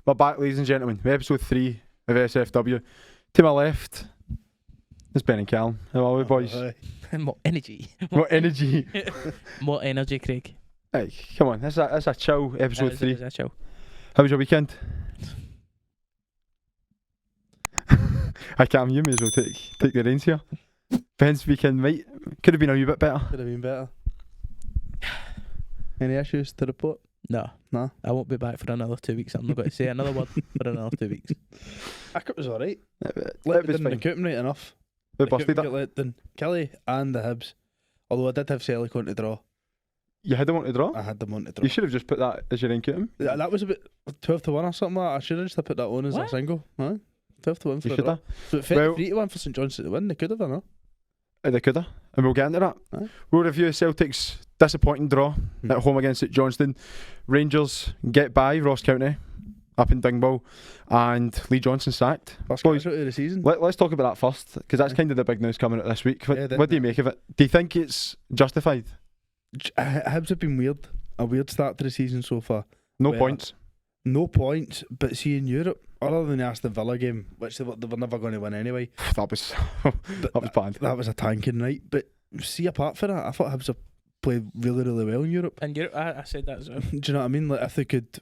We're back, ladies and gentlemen, with episode 3 of SFW. To my left is Ben and Callum. How are we, boys? More energy. More energy. More energy, Craig. Hey, come on, that's a chill episode 3. That's chill. How was your weekend? I can't. You may as well take the reins here. Ben's weekend could have been a wee bit better. Could have been better. Any issues to report? No. I won't be back for another 2 weeks. I'm not going to say another word for another 2 weeks. I thought it was alright. It Didn't was fine. recruit him right enough. We busted Got it. let down. Kelly and the Hibs. Although I did have Celtic on to draw. You had them on to draw? I had them on to draw. You should have just put that as your income. That was about 12 to 1 or something like that. I should have just put that on as What? a single. Huh? 12 to 1 for You a should draw. have. But 3 to 1 for St Johnstone to win. They could have done it. They could have. And we'll get into that. Aye. We'll review Celtic's disappointing draw at home against St Johnstone. Rangers get by Ross County up in Dingwall, and Lee Johnston sacked. First Boys, casualty of the season. Let's talk about that first, because that's Aye. kind of the big news coming out this week. Yeah, What do you make of it? Do you think it's justified? Hibs have been weird. A weird start to the season so far. No Well, points. No points, but see in Europe, other than the Aston Villa game, which they were never going to win anyway. That was But that was bad. That was a tanking night. But see, apart from that, I thought Hibs have played really, really well in Europe. And I said that as well. Do you know what I mean? Like if they could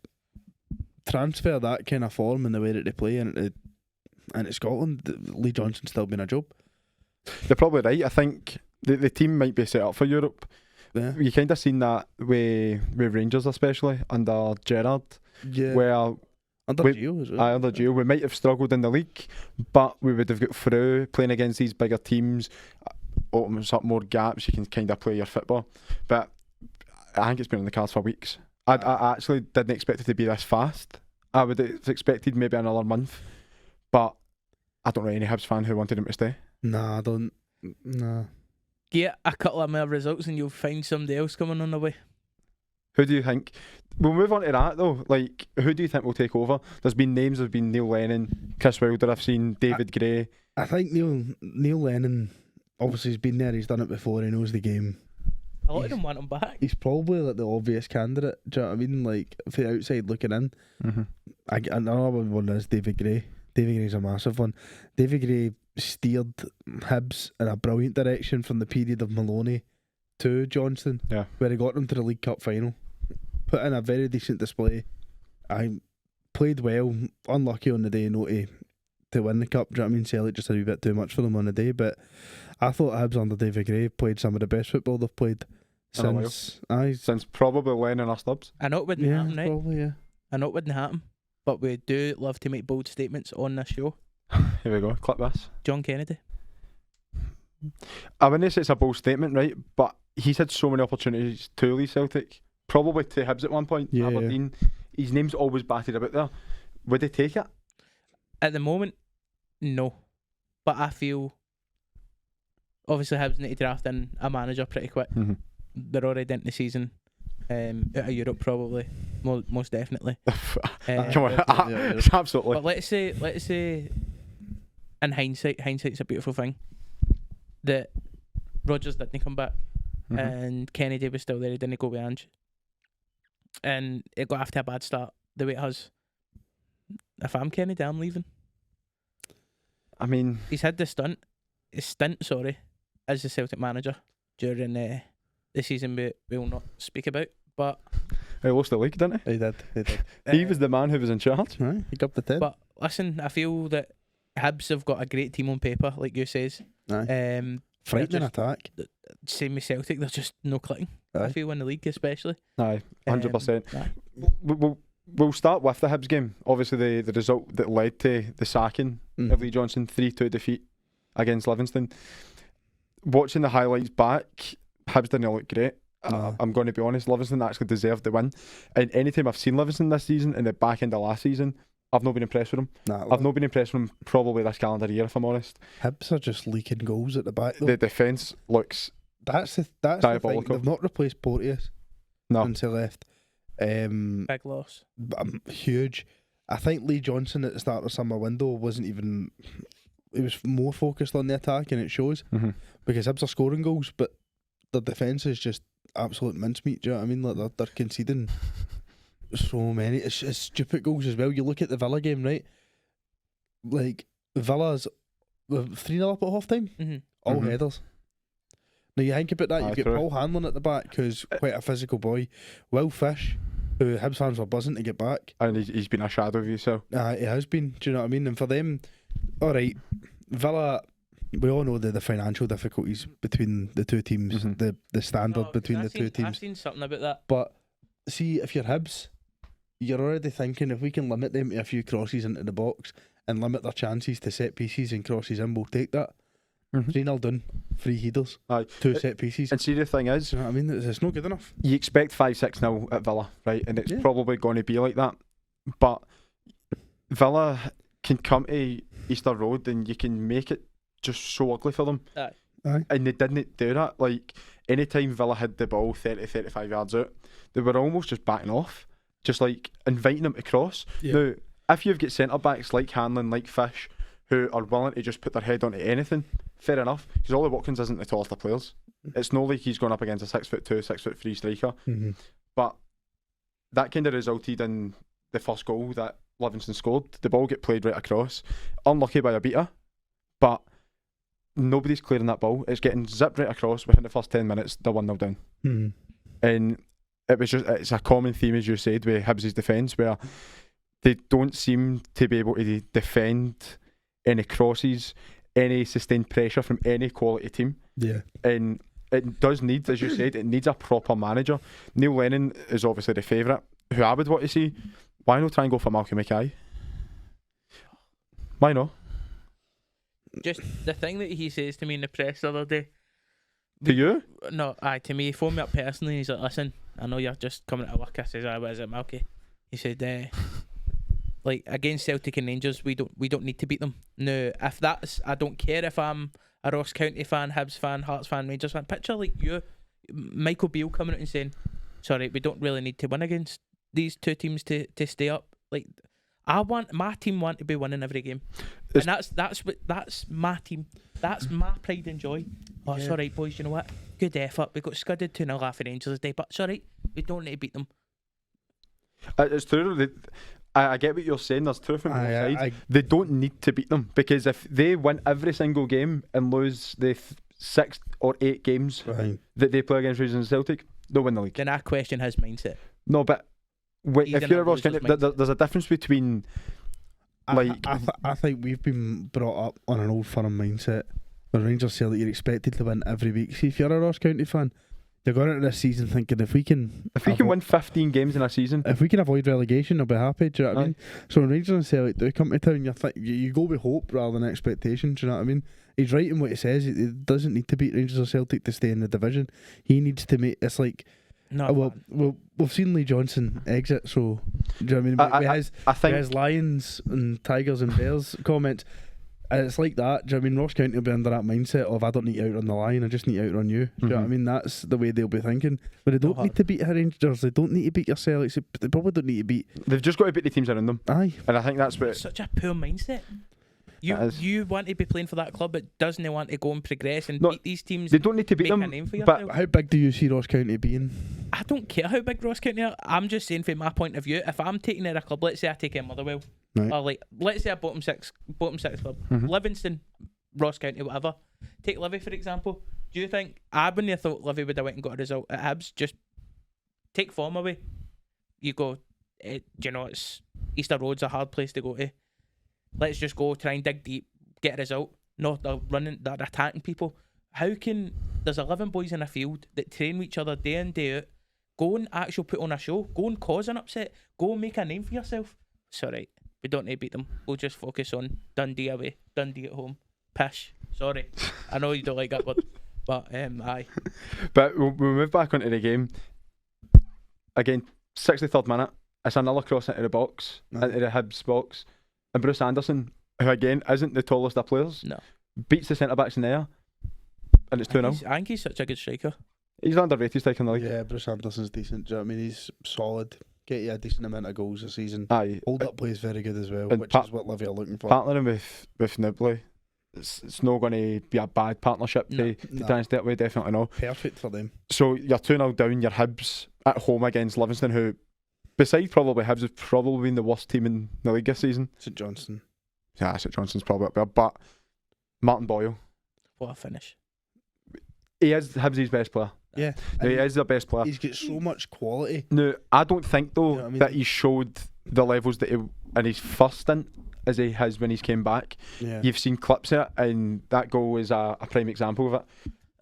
transfer that kind of form and the way that they play into Scotland, Lee Johnston's still been a job. You're probably right. I think the team might be set up for Europe. Yeah, You kind of seen that with Rangers, especially under Gerrard, yeah. where Under we- Gio as well. under Gio, we might have struggled in the league, but we would have got through playing against these bigger teams. Opens up more gaps. You can kind of play your football. But I think it's been on the cards for weeks. I actually didn't expect it to be this fast. I would have expected maybe another month, but I don't know any Hibs fan who wanted him to stay. Nah, I don't. Nah. Get a couple of more results and you'll find somebody else coming on the way. Who do you think? We'll move on to that though. Like, who do you think will take over? There's been names. There's been Neil Lennon, Chris Wilder. I've seen David Gray. I think Neil Lennon obviously has been there. He's done it before. He knows the game. A lot of them want him back. He's probably like the obvious candidate. Do you know what I mean? Like from the outside looking in. Another one is David Gray. David Gray's a massive one. David Gray steered Hibs in a brilliant direction from the period of Maloney to Johnston, Yeah. where he got them to the League Cup final. Put in a very decent display. I played well. Unlucky on the day not to win the cup. Do you know what I mean? Celtic just a wee bit too much for them on the day, but I thought Hibs under David Gray played some of the best football they've played In a while. Since probably Lennon or Stubbs. I know it wouldn't happen, right? probably, yeah. I know it wouldn't happen. But we do love to make bold statements on this show. Here we go. Clip this. John Kennedy. I wouldn't say it's a bold statement, right? But he's had so many opportunities to leave Celtic. Probably to Hibs at one point. Yeah, Aberdeen. His name's always batted about there. Would he take it? At the moment, no. But I feel obviously Hibs need to draft in a manager pretty quick. They're already into the season. Out of Europe probably. Most definitely. Come on. yeah. It's absolutely. But let's say in hindsight's a beautiful thing, that Rodgers didn't come back and Kennedy was still there. He didn't go with Ange, and it got after a bad start the way it has. If I'm Kennedy, I'm leaving. I mean, He's had the stint as the Celtic manager during the season we will not speak about, but he lost the league, didn't He did. he? He was the man who was in charge. Aye, he got the 10. But listen, I feel that Hibs have got a great team on paper, like you says. Aye. Frightening just- attack. Same with Celtic, they're just no clicking. I Aye. feel in the league especially. Aye, 100%. Aye. We'll start with the Hibs game. Obviously, the result that led to the sacking of Lee Johnston, 3-2 defeat against Livingston. Watching the highlights back, Hibs didn't look great. No. I'm going to be honest, Livingston actually deserved the win. And anytime I've seen Livingston this season, in the back end of last season, I've not been impressed with them. Nah, I've not been impressed with them probably this calendar year, if I'm honest. Hibs are just leaking goals at the back though. The defence looks That's the thing. diabolical. They've not replaced Porteous no. since he left. Big loss. Huge. I think Lee Johnston at the start of the summer window wasn't even. He was more focused on the attack, and it shows because Hibs are scoring goals, but the defence is just absolute mincemeat. Do you know what I mean? Like they're conceding so many. It's stupid goals as well. You look at the Villa game, right? Like, Villa's 3-0 up at half time, all headers. Now you think about that, you've got true. Paul Hanlon at the back, who's quite a physical boy. Will Fish, who Hibs fans were buzzing to get back. And he's been a shadow of himself. He has been, do you know what I mean? And for them, alright, Villa, we all know the financial difficulties between the two teams, the standard between the two teams. I've seen something about that. But see, if you're Hibs, you're already thinking if we can limit them to a few crosses into the box and limit their chances to set pieces and crosses in, we'll take that. 3-0 done, 3 headers, 2 set pieces. And see, the thing is, do you know what I mean? It's not good enough. You expect 5-6-0 at Villa, right? And it's probably going to be like that. But Villa can come to Easter Road and you can make it just so ugly for them. Aye. And they didn't do that. Like, anytime Villa had the ball 30-35 yards out, they were almost just backing off, just like inviting them to cross. Now, if you've got centre-backs like Hanlon, like Fish, who are willing to just put their head onto anything, fair enough, because Ollie Watkins isn't the tallest of players. It's not like he's going up against a 6'2", 6'3" striker. But that kind of resulted in the first goal that Livingston scored. The ball get played right across. Unlucky by a beater, but nobody's clearing that ball. It's getting zipped right across within the first 10 minutes. They're 1-0 down. And it's a common theme, as you said, with Hibs' defence, where they don't seem to be able to defend any crosses, any sustained pressure from any quality team. And it does need, as you said, it needs a proper manager. Neil Lennon is obviously the favourite. Who I would want to see, why not try and go for Malcolm Mackay? Why not? Just the thing that he says to me in the press the other day. To you? No, to me. He phoned me up personally. He's like, "Listen, I know you're just coming to work." I says, "What is it, Malky?" He said, "Like against Celtic and Rangers, we don't need to beat them. No, if that's, I don't care if I'm a Ross County fan, Hibs fan, Hearts fan, Rangers fan. Picture like you, Michael Beale coming out and saying, sorry, we don't really need to win against these two teams to stay up. Like, I want my team to be winning every game, and that's my team. That's my pride and joy. Oh, it's alright, boys. You know what? Good effort. We got scudded 2-0 off the Rangers today, but it's alright. We don't need to beat them." It's true. I get what you're saying. There's truth on both sides. They don't need to beat them, because if they win every single game and lose the 6 or 8 games that they play against Rangers and Celtic, they'll win the league. Then I question his mindset. No, but if you're a Ross County, there's a difference between. I think we've been brought up on an old firm mindset where Rangers Celtic, you're expected to win every week. See, if you're a Ross County fan, you're going into this season thinking if we can win 15 games in a season, if we can avoid relegation, I'll be happy. Do you know what I mean? So when Rangers and Celtic do come to town, you go with hope rather than expectation. Do you know what I mean? He's right in what he says. He doesn't need to beat Rangers or Celtic to stay in the division. He needs to make it's like. No, we've seen Lee Johnston exit, so do you know what I mean? I think his Lions and Tigers and Bears comments, it's like that. Do you know what I mean? Ross County will be under that mindset of I don't need to outrun the Lion, I just need to outrun you. Do you know what I mean? That's the way they'll be thinking. But they don't need to beat Rangers, they don't need to beat your Celtics, they probably don't need to beat. They've just got to beat the teams around them. Aye. And I think that's what. It's such a poor mindset. You want to be playing for that club, but doesn't want to go and progress and beat these teams. They don't need to beat them. But how big do you see Ross County being? I don't care how big Ross County are. I'm just saying from my point of view, if I'm taking out a club, let's say I take in Motherwell, or let's say a bottom six club, Livingston, Ross County, whatever. Take Livy for example. Do you think I wouldn't have thought Livy would have went and got a result at Hibs? Just take form away. You go, it's Easter Road's a hard place to go to. Let's just go try and dig deep, get a result. No, they're running, they're attacking people. How can there's 11 boys in a field that train with each other day in, day out, go and actually put on a show, go and cause an upset, go and make a name for yourself? It's alright, we don't need to beat them. We'll just focus on Dundee away, Dundee at home. Pish. Sorry. I know you don't like that word, but aye. But we'll move back onto the game. Again, 63rd minute, it's another cross into the box, into the Hibs box. And Bruce Anderson, who again isn't the tallest of players, beats the centre backs in there, and it's 2-0. I think he's such a good striker. He's underrated striker in the league. Yeah, Bruce Anderson's decent. Do you know what I mean? He's solid. Get you a decent amount of goals a season. Aye. Hold up play is very good as well, which is what Livy are looking for. Partnering with Nibley, it's not going to be a bad partnership to try and stay that way. Definitely not. Perfect for them. So you're 2-0 down. Your Hibs at home against Livingston, who besides probably Hibs, has probably been the worst team in the league this season. St Johnstone. Yeah, St Johnston's probably up there, but Martin Boyle, What a finish. he is Hibs' best player. Yeah. He is their best player. He's got so much quality. No, I don't think though You know what I mean? that he showed the levels that he in his first stint as he has when he's came back. Yeah. You've seen clips of it, and that goal is a prime example of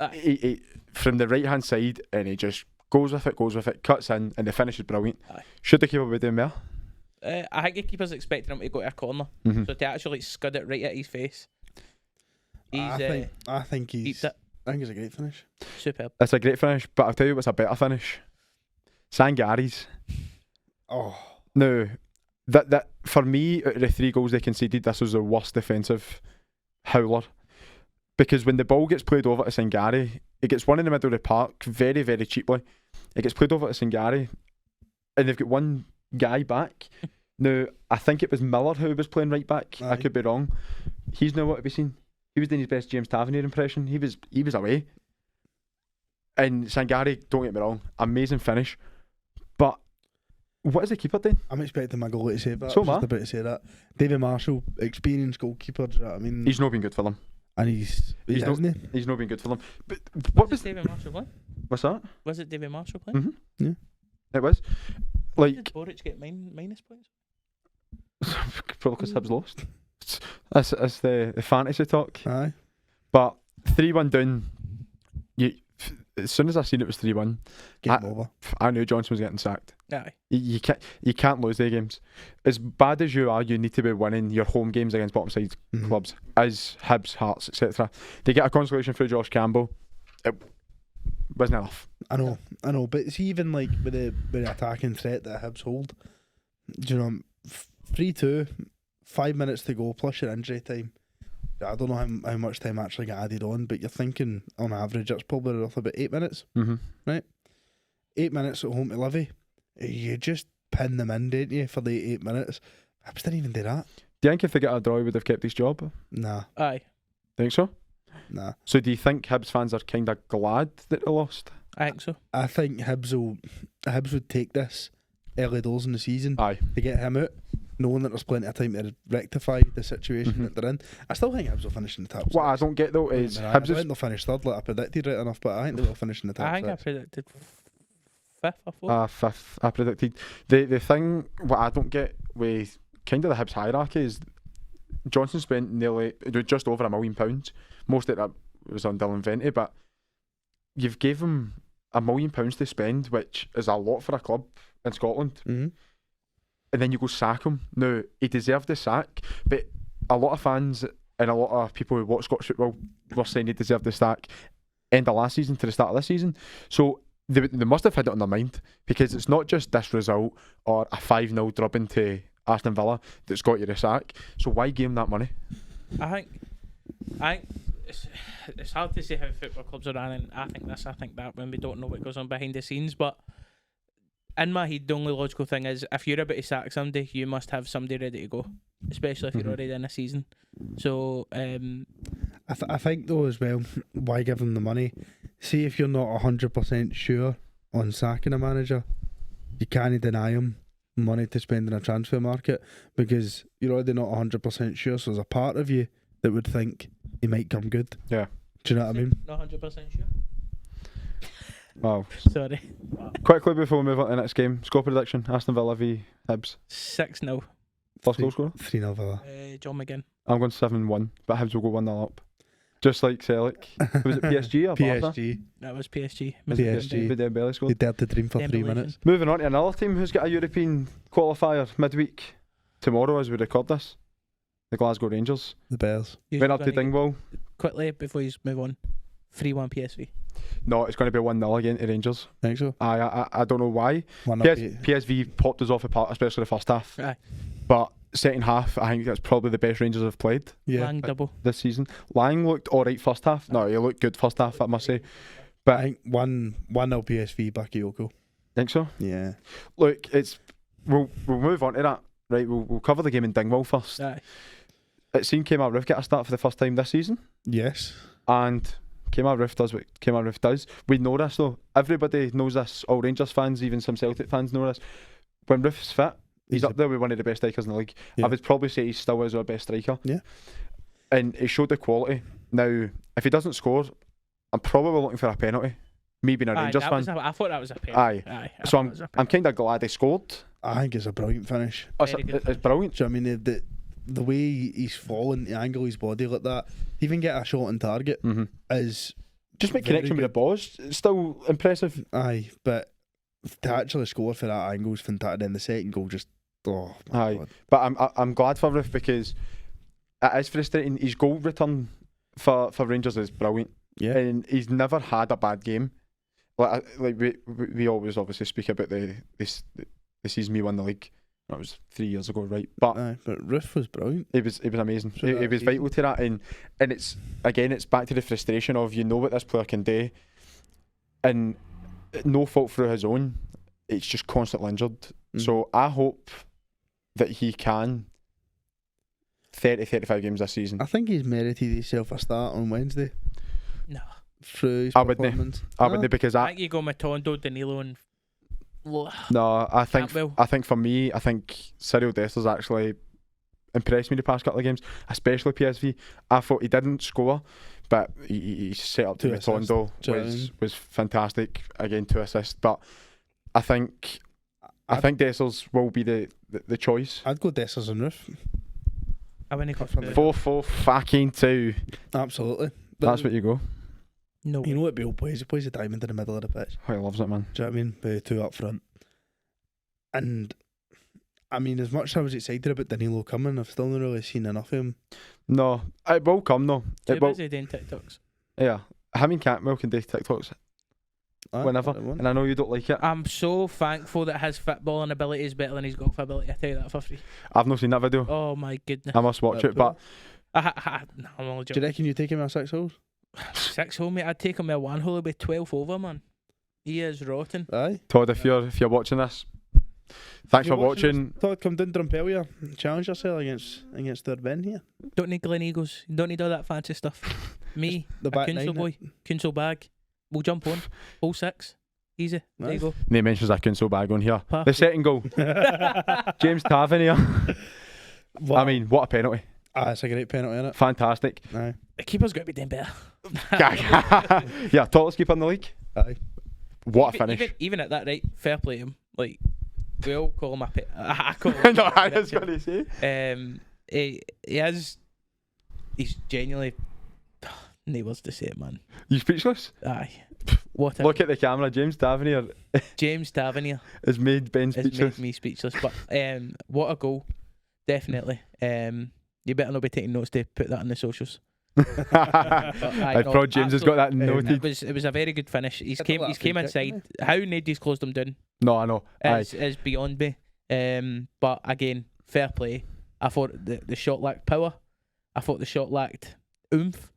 it. He from the right hand side, and he just goes with it, cuts in, and the finish is brilliant. Aye. Should the keeper be doing more? I think the keeper's expecting him to go to a corner, Mhm. so to actually scud it right at his face. He's I think he's. keeps it I think it's a great finish. superb. It's a great finish, but I'll tell you what's a better finish. Sangare's. Oh, No, that for me, out of the 3 goals they conceded, this was the worst defensive howler. Because when the ball gets played over to Sangare, it gets one in the middle of the park very, very cheaply. It gets played over to Sangare, and they've got one guy back. Now, I think it was Miller who was playing right back. I Aye. could be wrong. He's nowhere to be seen. He was doing his best James Tavernier impression. He was away. And Sangare, don't get me wrong, amazing finish. But what is the keeper doing? I'm expecting my goalie to say that. So I was am I. just about to say that. David Marshall, experienced goalkeeper. Do you know what I mean? He's not been good for them. and he's He's not- isn't he? He's not been good for them. But what Was was David Marshall playing? what's that? Was it David Marshall playing? Mhm. Yeah. It was Did like Boric get minus points? probably because Hibs lost. That's the fantasy talk. Aye. But 3-1 down. As soon as I seen it was 3-1, Game over. I knew Johnson was getting sacked. Aye. You can't lose the games. As bad as you are, you need to be winning your home games against bottom side Mhm. clubs, as Hibs, Hearts, etc. They get a consolation through Josh Campbell. It wasn't enough. I know, but it's even like with the attacking threat that Hibs hold. Do you know, 3-2, 5 minutes to go plus your injury time. I don't know how much time actually got added on, but you're thinking on average that's probably worth about 8 minutes. Mm-hmm. 8 minutes at home to Livy. You just pin them in, don't you, for the 8 minutes. Hibs didn't even do that. Do you think if they get a draw, he would have kept his job? Nah. Aye. Think so? Nah. So do you think Hibs fans are kind of glad that they lost? I think so. I think Hibs would take this early doors in the season Aye. to get him out, knowing that there's plenty of time to rectify the situation Mhm. that they're in. I still think Hibs will finish in the top What I six. don't get though is I Hibs think is they'll finish third, like I predicted right enough, but I think they will finish in the top I think I six. predicted fifth or fourth. fifth. I predicted the thing. What I don't get with kind of the Hibs hierarchy is Johnson spent nearly just over £1 million. Most of that was on Dylan Venti, but you've gave him £1 million to spend, which is a lot for a club in Scotland. Mm-hmm. And then you go sack him. Now, he deserved the sack, but a lot of fans and a lot of people who watch Scottish football were saying he deserved the sack end of last season to the start of this season. So they must have had it on their mind, because it's not just this result or a 5-0 drubbing to Aston Villa that's got you the sack. So why give him that money? I think it's hard to say how football clubs are running. I think this, I think that, when we don't know what goes on behind the scenes. But in my head, the only logical thing is, if you're about to sack somebody, you must have somebody ready to go, especially if you're Mhm. already in a season. So I think though as well, why give them the money? See, if you're not 100% sure on sacking a manager, you can't deny him money to spend in a transfer market, because you're already not 100% sure. So there's a part of you that would think he might come good. Yeah. Do you know what I mean? not 100% sure. Wow. Sorry. Quickly before we move on to the next game, score prediction: Aston Villa v Hibs. 6-0. First goal scorer? 3-0 Villa. John McGinn. I'm going 7-1, but Hibs will go 1-0 up. Just like Celtic. Was it PSG or Barca? PSG. That was PSG. Was it PSG. The Dembele They scored. dared to dream for 3 Dembele. minutes. Moving on to another team who's got a European qualifier midweek tomorrow as we record this. The Glasgow Rangers. The Bears. Went up to Dingwall. Quickly, before you move on, 3-1 PSV. No, it's going to be 1-0 again to Rangers. Think so? I don't know why. One up. PSV popped us off apart, especially the first half. Aye. But second half, I think that's probably the best Rangers have played Yeah. Lang double. this season. Lang looked alright first half. No, he looked good first half, I must say. I But think 1-0 PSV Bakayoko. think so. Yeah. Look, we'll move on to that. Right, we'll cover the game in Dingwall first. Aye. It seemed Kemar Roof get a start for the first time this season, Yes. and Kemar Roof does what Kemar Roof does. We know this though. Everybody knows this. All Rangers fans, even some Celtic fans know this. when Roof's fit, he's He's up there with one of the best strikers in the league. Yeah. I would probably say he still is our best striker. Yeah. And he showed the quality. Now, if he doesn't score, I'm probably looking for a penalty. Me being a Rangers fan. I thought that was a penalty. So I'm kind of glad he scored. I think it's a brilliant finish. It's brilliant. Do you know what I mean the way he's fallen, the angle of his body like that, even get a shot on target is just make very connection with the good. balls. It's still impressive. Aye, but to actually score for that angle is fantastic. Then the second goal just my God. But I'm glad for Roof because it is frustrating. His goal return for Rangers is brilliant. Yeah. And he's never had a bad game. Like we always obviously speak about the season we won the league. That was 3 years ago, right? But Roof was brilliant. it was amazing. So It was vital to that, and it's back to the frustration of what this player can do, and no fault through his own. It's just constantly injured. So I hope that he can 35 games this season. I think he's merited himself a start on Wednesday. No. Through his I wouldn't. performance. I wouldn't because I think you go Matondo, Danilo and no, I think for me, I think Cyril Dessler's actually impressed me the past couple of games, especially PSV. I thought he didn't score, but he set up to Matondo was fantastic. Again, 2 assists. But I think Dessler's will be the choice. I'd go Dessers and Roof. I wouldn't go 4-4 fucking 2. Absolutely. That's what you go. No. You know what Beale plays? He plays a diamond in the middle of the pitch. Oh, he loves it, man. Do you know what I mean? With 2 up front. And I mean, as much as I was excited about Danilo coming, I've still not really seen enough of him. No, it will come though. Too busy doing TikToks. Yeah, him and Cantwell can do TikToks whenever, and I know you don't like it. I'm so thankful that his footballing ability is better than his golf ability. I tell you that for free. I've not seen that video. Oh my goodness. I must watch it, but no, I'm only do joking. you reckon you take him at 6 holes? 6 hole, mate. I'd take him at 1 hole with 12 over, man. He is rotten. Aye. Todd, if you're watching this, thanks for watching. Todd, come down to Drumpelia. Challenge yourself against their Ben here. Don't need Glen Eagles. You don't need all that fancy stuff. Me, The a back Kunsel nine, boy, Kunsel bag. We'll jump on. Hole 6. Easy. There you go. Nate mentions I couldn't so bag on here. Perfect. The second goal, James Tavernier. Wow. I mean, what a penalty! It's a great penalty, isn't it? Fantastic. Aye. The keeper's got to be doing better. Yeah, tallest keeper in the league. Aye. What a finish! Even at that, right? Fair play to him. Like, we all call him a pet. I call him. No, I was going to say. He is. He's genuinely. No words to say it, man. You speechless? Aye. What? Look at the camera. James Tavernier James Tavernier has made Ben has speechless. made me speechless. But what a goal! Definitely. You better not be taking notes to put that on the socials. I thought James has got that noted. It was a very good finish. He's Hit came that free kick, inside. didn't How Nady's closed him down No, I know. is beyond me. But again, fair play. I thought the shot lacked power. I thought the shot lacked oomph.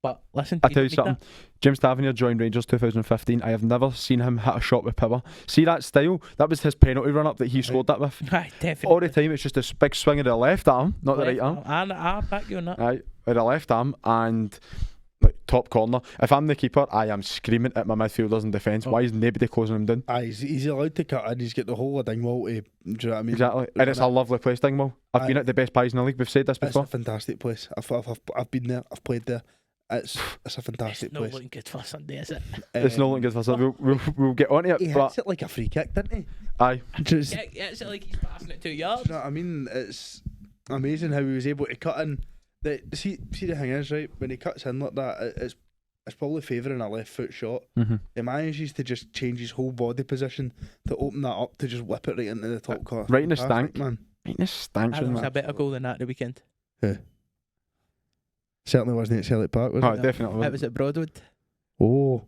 But listen, I tell you something. James Tavernier joined Rangers 2015. I have never seen him hit a shot with power. See that style? That was his penalty run up that he scored that with. Aye, definitely. All the time it's just a big swing of the left arm, not the right arm. And I back you on that. Aye, with the left arm and like top corner. If I'm the keeper, I am screaming at my midfielders in defence. Why is nobody closing him down? Aye, he's allowed to cut in. He's got the whole of Dingwall to. Do you know what I mean? Exactly, and it's a lovely place, Dingwall. I've been at the best pies in the league. We've said this It's before. a fantastic place. I've been there. I've played there. It's a fantastic It's not place. looking good for Sunday, is it? It's not looking good for us. We'll get on it. He But hits it like a free kick, didn't he? aye, Just, Yeah, it's like he's passing it 2 yards. do you know what I mean? It's amazing how he was able to cut in. See the thing is, right, when he cuts in like that, it's probably favouring a left foot shot. He manages to just change his whole body position to open that up to just whip it right into the top corner. right in the Fantastic, stank. man. Right in the stank. That was a better goal than that the weekend. Certainly wasn't at Celtic Park, was Oh, it? definitely. It was at Broadwood. Oh,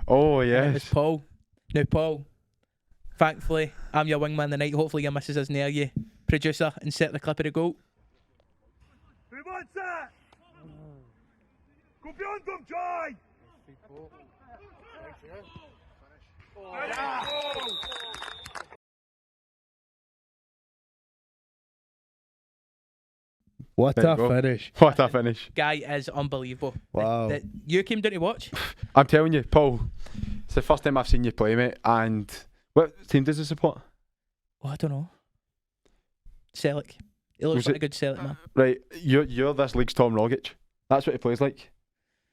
Oh And it was yes. Paul. Now, Paul, thankfully, I'm your wingman tonight. Hopefully, your missus is near you. Producer, insert the clip of the goal. Who wants that? Go beyond them, Joy! what There you a go. finish. What a finish. Guy is unbelievable. Wow. You came down to watch? I'm telling you, Paul, it's the first time I've seen you play, mate. And what team does he support? Oh, I don't know. Celtic. He looks like a good Celtic man. Right, you're this league's Tom Rogic. That's what he plays like.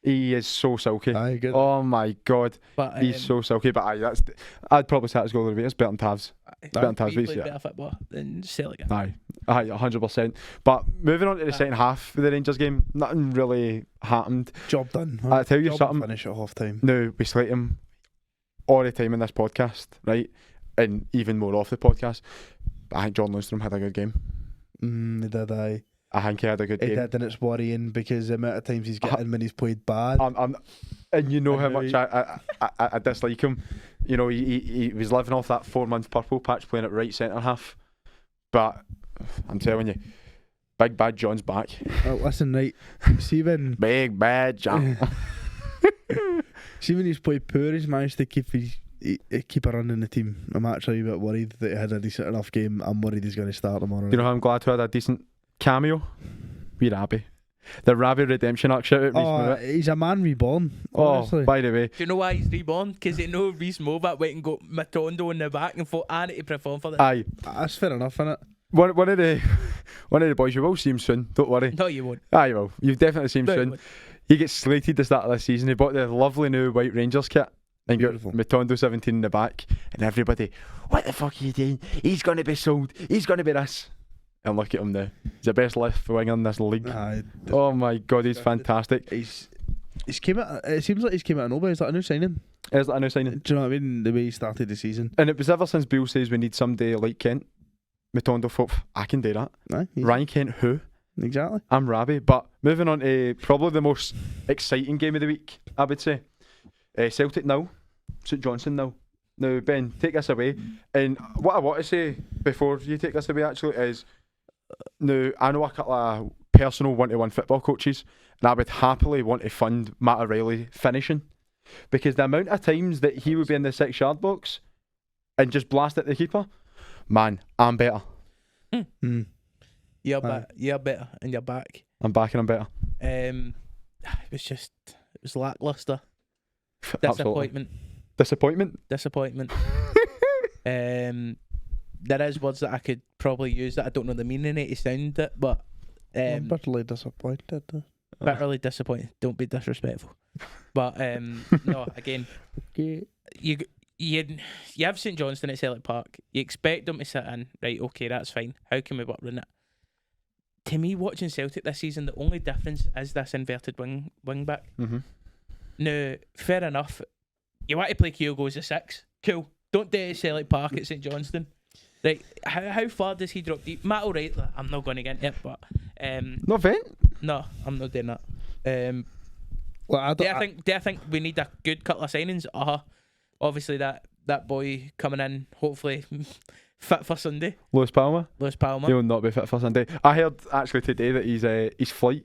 He is so silky. Aye, good. Oh my god, But he's so silky. But I'd probably say that's goal of the week. It's better than Tavs. Better than Tavs. he played Yeah. better football than Celtic. Aye, 100%. But moving on to the second half of the Rangers game, nothing really happened. Job done. I tell you Job something. Finish at half time. No, we slate him all the time in this podcast, right? And even more off the podcast. But I think John Lundstrom had a good game. He did. Aye. I think he had a good He game. did, and it's worrying because the amount of times he's getting when he's played bad. And you know I how know much I dislike him. You know, he was living off that 4-month purple patch, playing at right centre half. But I'm telling you, Big Bad John's back. Oh, listen, right. See when Big Bad John. see when he's played poor, he's managed to keep a run in the team. I'm actually a bit worried that he had a decent enough game. I'm worried he's going to start tomorrow. You know how I'm glad to have a decent cameo? We're Rabbi. The Rabbi redemption arc, shout out Reece Mowat. He's a man reborn. Honestly. Oh, by the way, Do you know why he's reborn? Because they know Reece Mowat went and got Matondo in the back and thought, I need to perform for this. aye. That's fair enough, innit? One of the boys, you will see him soon, don't worry. No, you won't. Aye, you will. You've definitely seen him No, you soon. won't. He gets slated the start of this season. He bought the lovely new white Rangers kit and got Beautiful. Matondo 17 in the back, and everybody, what the fuck are you doing? He's going to be sold. He's going to be this. And look at him now. He's the best left winger in this league. Aye. Oh my god, he's fantastic. He's came out. It seems like he's came out of nowhere. Is that a new signing? Is that a new signing? Do you know what I mean? The way he started the season. And it was ever since Beale says we need somebody like Kent. Matondo thought, I can do that. Aye, Ryan Kent, who? exactly. I'm Rabbi. But moving on to probably the most exciting game of the week, I would say. Celtic now, St Johnstone now. Now, Ben, take us away. And what I want to say before you take us away actually is, now, I know a couple of personal one-to-one football coaches, and I would happily want to fund Matt O'Reilly finishing, because the amount of times that he would be in the 6-yard box and just blast at the keeper, man, I'm better. You're better and you're back. I'm back and I'm better. It was lackluster. Absolutely. Disappointment. Disappointment? There is words that I could probably use that I don't know the meaning of to sound it, but I'm bitterly disappointed. bitterly disappointed. Don't be disrespectful. But no, again, Okay. you have St Johnstone at Celtic Park. You expect them to sit in, right? Okay, that's fine. How can we work around it? To me, watching Celtic this season, the only difference is this inverted wing back. Mm-hmm. Now, fair enough. You want to play Kyogo as a 6? Cool. Don't do it at Celtic Park at St Johnstone. Right, how far does he drop deep? Matt O'Reilly, I'm not going to get into it, but Not vent? no, I'm not doing that. Well, Do I think we need a good couple of signings? Obviously that boy coming in, hopefully fit for Sunday. Lewis Palmer? Lewis Palmer. He'll not be fit for Sunday. I heard actually today that his flight,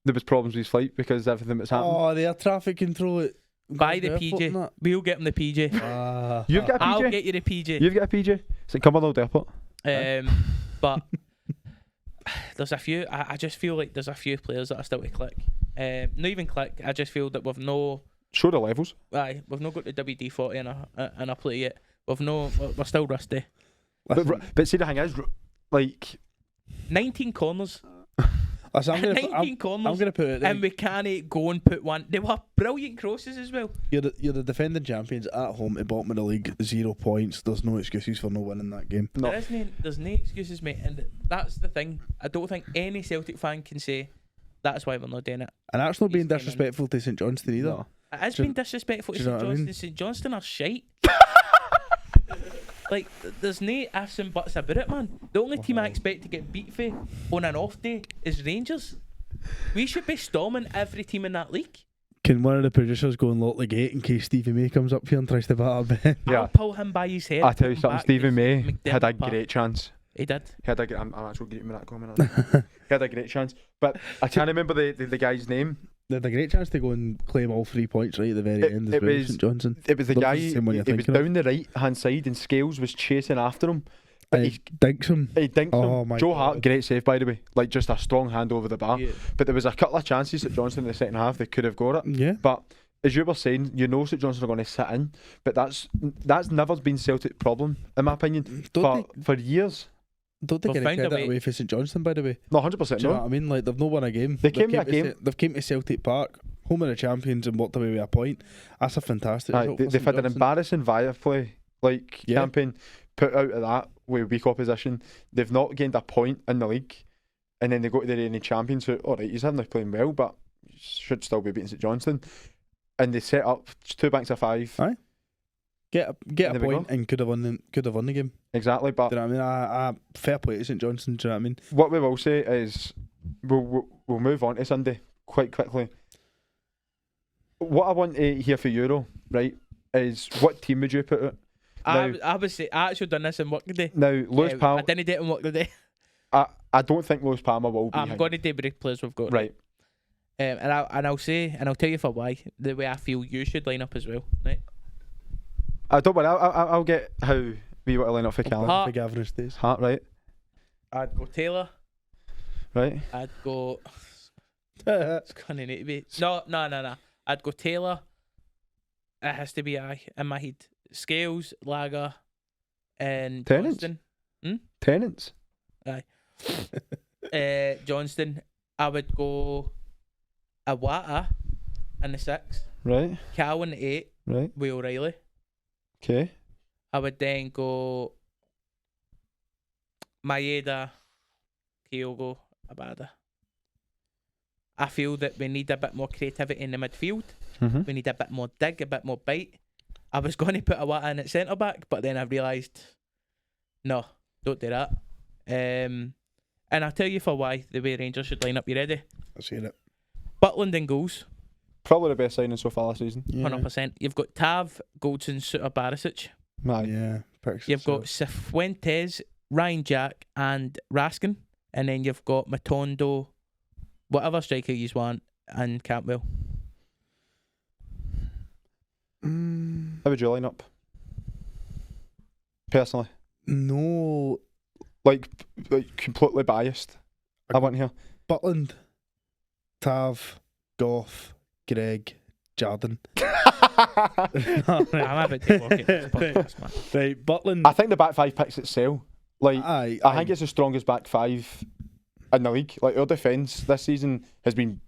there was problems with his flight because everything that's happened. Oh, the air traffic control it. Buy the PJ. We'll get him the PJ. You've got a PJ? I'll get you the PJ. You've got a PJ? It's at Cumbernauld Airport. But there's a few. I just feel like there's a few players that are still to click. Not even click. I just feel that we've no. Show the levels. We've not got the WD-40 in a play yet. We're still rusty. But see, the thing is, like 19 corners. Listen, 19 corners. I'm gonna put it. And we can't go and put one. They were brilliant crosses as well. You're the defending champions at home at bottom of the league, 0 points. There's no excuses for no winning that game. No. There's no excuses, mate. And that's the thing. I don't think any Celtic fan can say that's why we're not doing it. And that's not being He's disrespectful to St Johnstone either. No. It has been disrespectful to do you know St what I mean? Johnstone. St Johnstone are shite. Like, there's no ifs and buts about it, man. The only team I expect to get beat for on an off day is Rangers. We should be storming every team in that league. Can one of the producers go and lock the gate in case Stevie May comes up here and tries to batter Ben? Yeah. I'll pull him by his head. I tell you pull him something, back Stephen his May McDermott had a part. great chance. He did. I'm actually greeting with that comment on it. He had a great chance. But I can't remember the guy's name. They had a great chance to go and claim all 3 points right at the very end as it well, was- St Johnstone. It was the That guy, was the same one you're he was thinking of. down the right hand side and Scales was chasing after him. But He dinks him. he dinked Oh him. my Joe God. Hart, great save by the way. Like just a strong hand over the bar. Yeah. But there was a couple of chances at Johnstone in the second half they could have got it. Yeah. But as you were saying, St Johnstone are going to sit in, but that's never been Celtic's problem, in my opinion, for years. Don't take We'll any find a credit way. away for St Johnstone, by the way. No, 100%. Do you know No, what I mean? Like, they've not won a game. They came to a game. They've came to Celtic Park, home of the champions, and walked away with a point. That's a fantastic result. they've had an embarrassing Via play campaign put out of that with weak opposition. They've not gained a point in the league, and then they go to the reigning champions who, alright, he's having playing well, but should still be beating St Johnstone. And they set up 2 banks of 5. Aye. Get a point and could have won the game. Exactly, but Do you know what I mean? Fair play to St Johnstone. Do you know what I mean? what we will say is we'll move on to Sunday quite quickly. What I want to hear for you, though, right, is what team would you put it? I would say I actually done this in work today. Now, Lewis I Palmer, didn't do it in work today. I don't think Lewis Palmer will be. I'm going to do the players we've got. Right. And I'll tell you for why, the way I feel you should line up as well. Right. I don't worry. I'll get how we want to line up for Callum. Hart. Big average days. Hart, right? I'd go Taylor. Right. I'd go. It's gonna need to be. No. I'd go Taylor. It has to be in my head. Scales, Lager, and Tennant? Johnston. Tennants. Johnston. I would go Awata in the 6, Right. Cowan 8, Right. with O'Reilly. Okay. I would then go Maeda, Kyogo, Abada. I feel that we need a bit more creativity in the midfield. Mm-hmm. We need a bit more dig, a bit more bite. I was going to put Awata in at centre back, but then I realised, no, don't do that. And I'll tell you for why the way Rangers should line up. You ready? I've seen it. Butland in goals, Probably the best signing so far this season. 100%. You've got Tav, Goldson, Suter, Barisic. Man. Yeah. Picks You've got Cifuentes, Ryan Jack, and Raskin. And then you've got Matondo, whatever striker you want, and Campbell. How would you line up? Personally, No. like completely biased. I want here. Butland, Tav, Goff, Greg, Jardin. I'm about to walk into this podcast, man. Right, Butland. I think the back 5 picks itself. Like, Aye, I think it's the strongest back 5 in the league. Like, our defence this season has been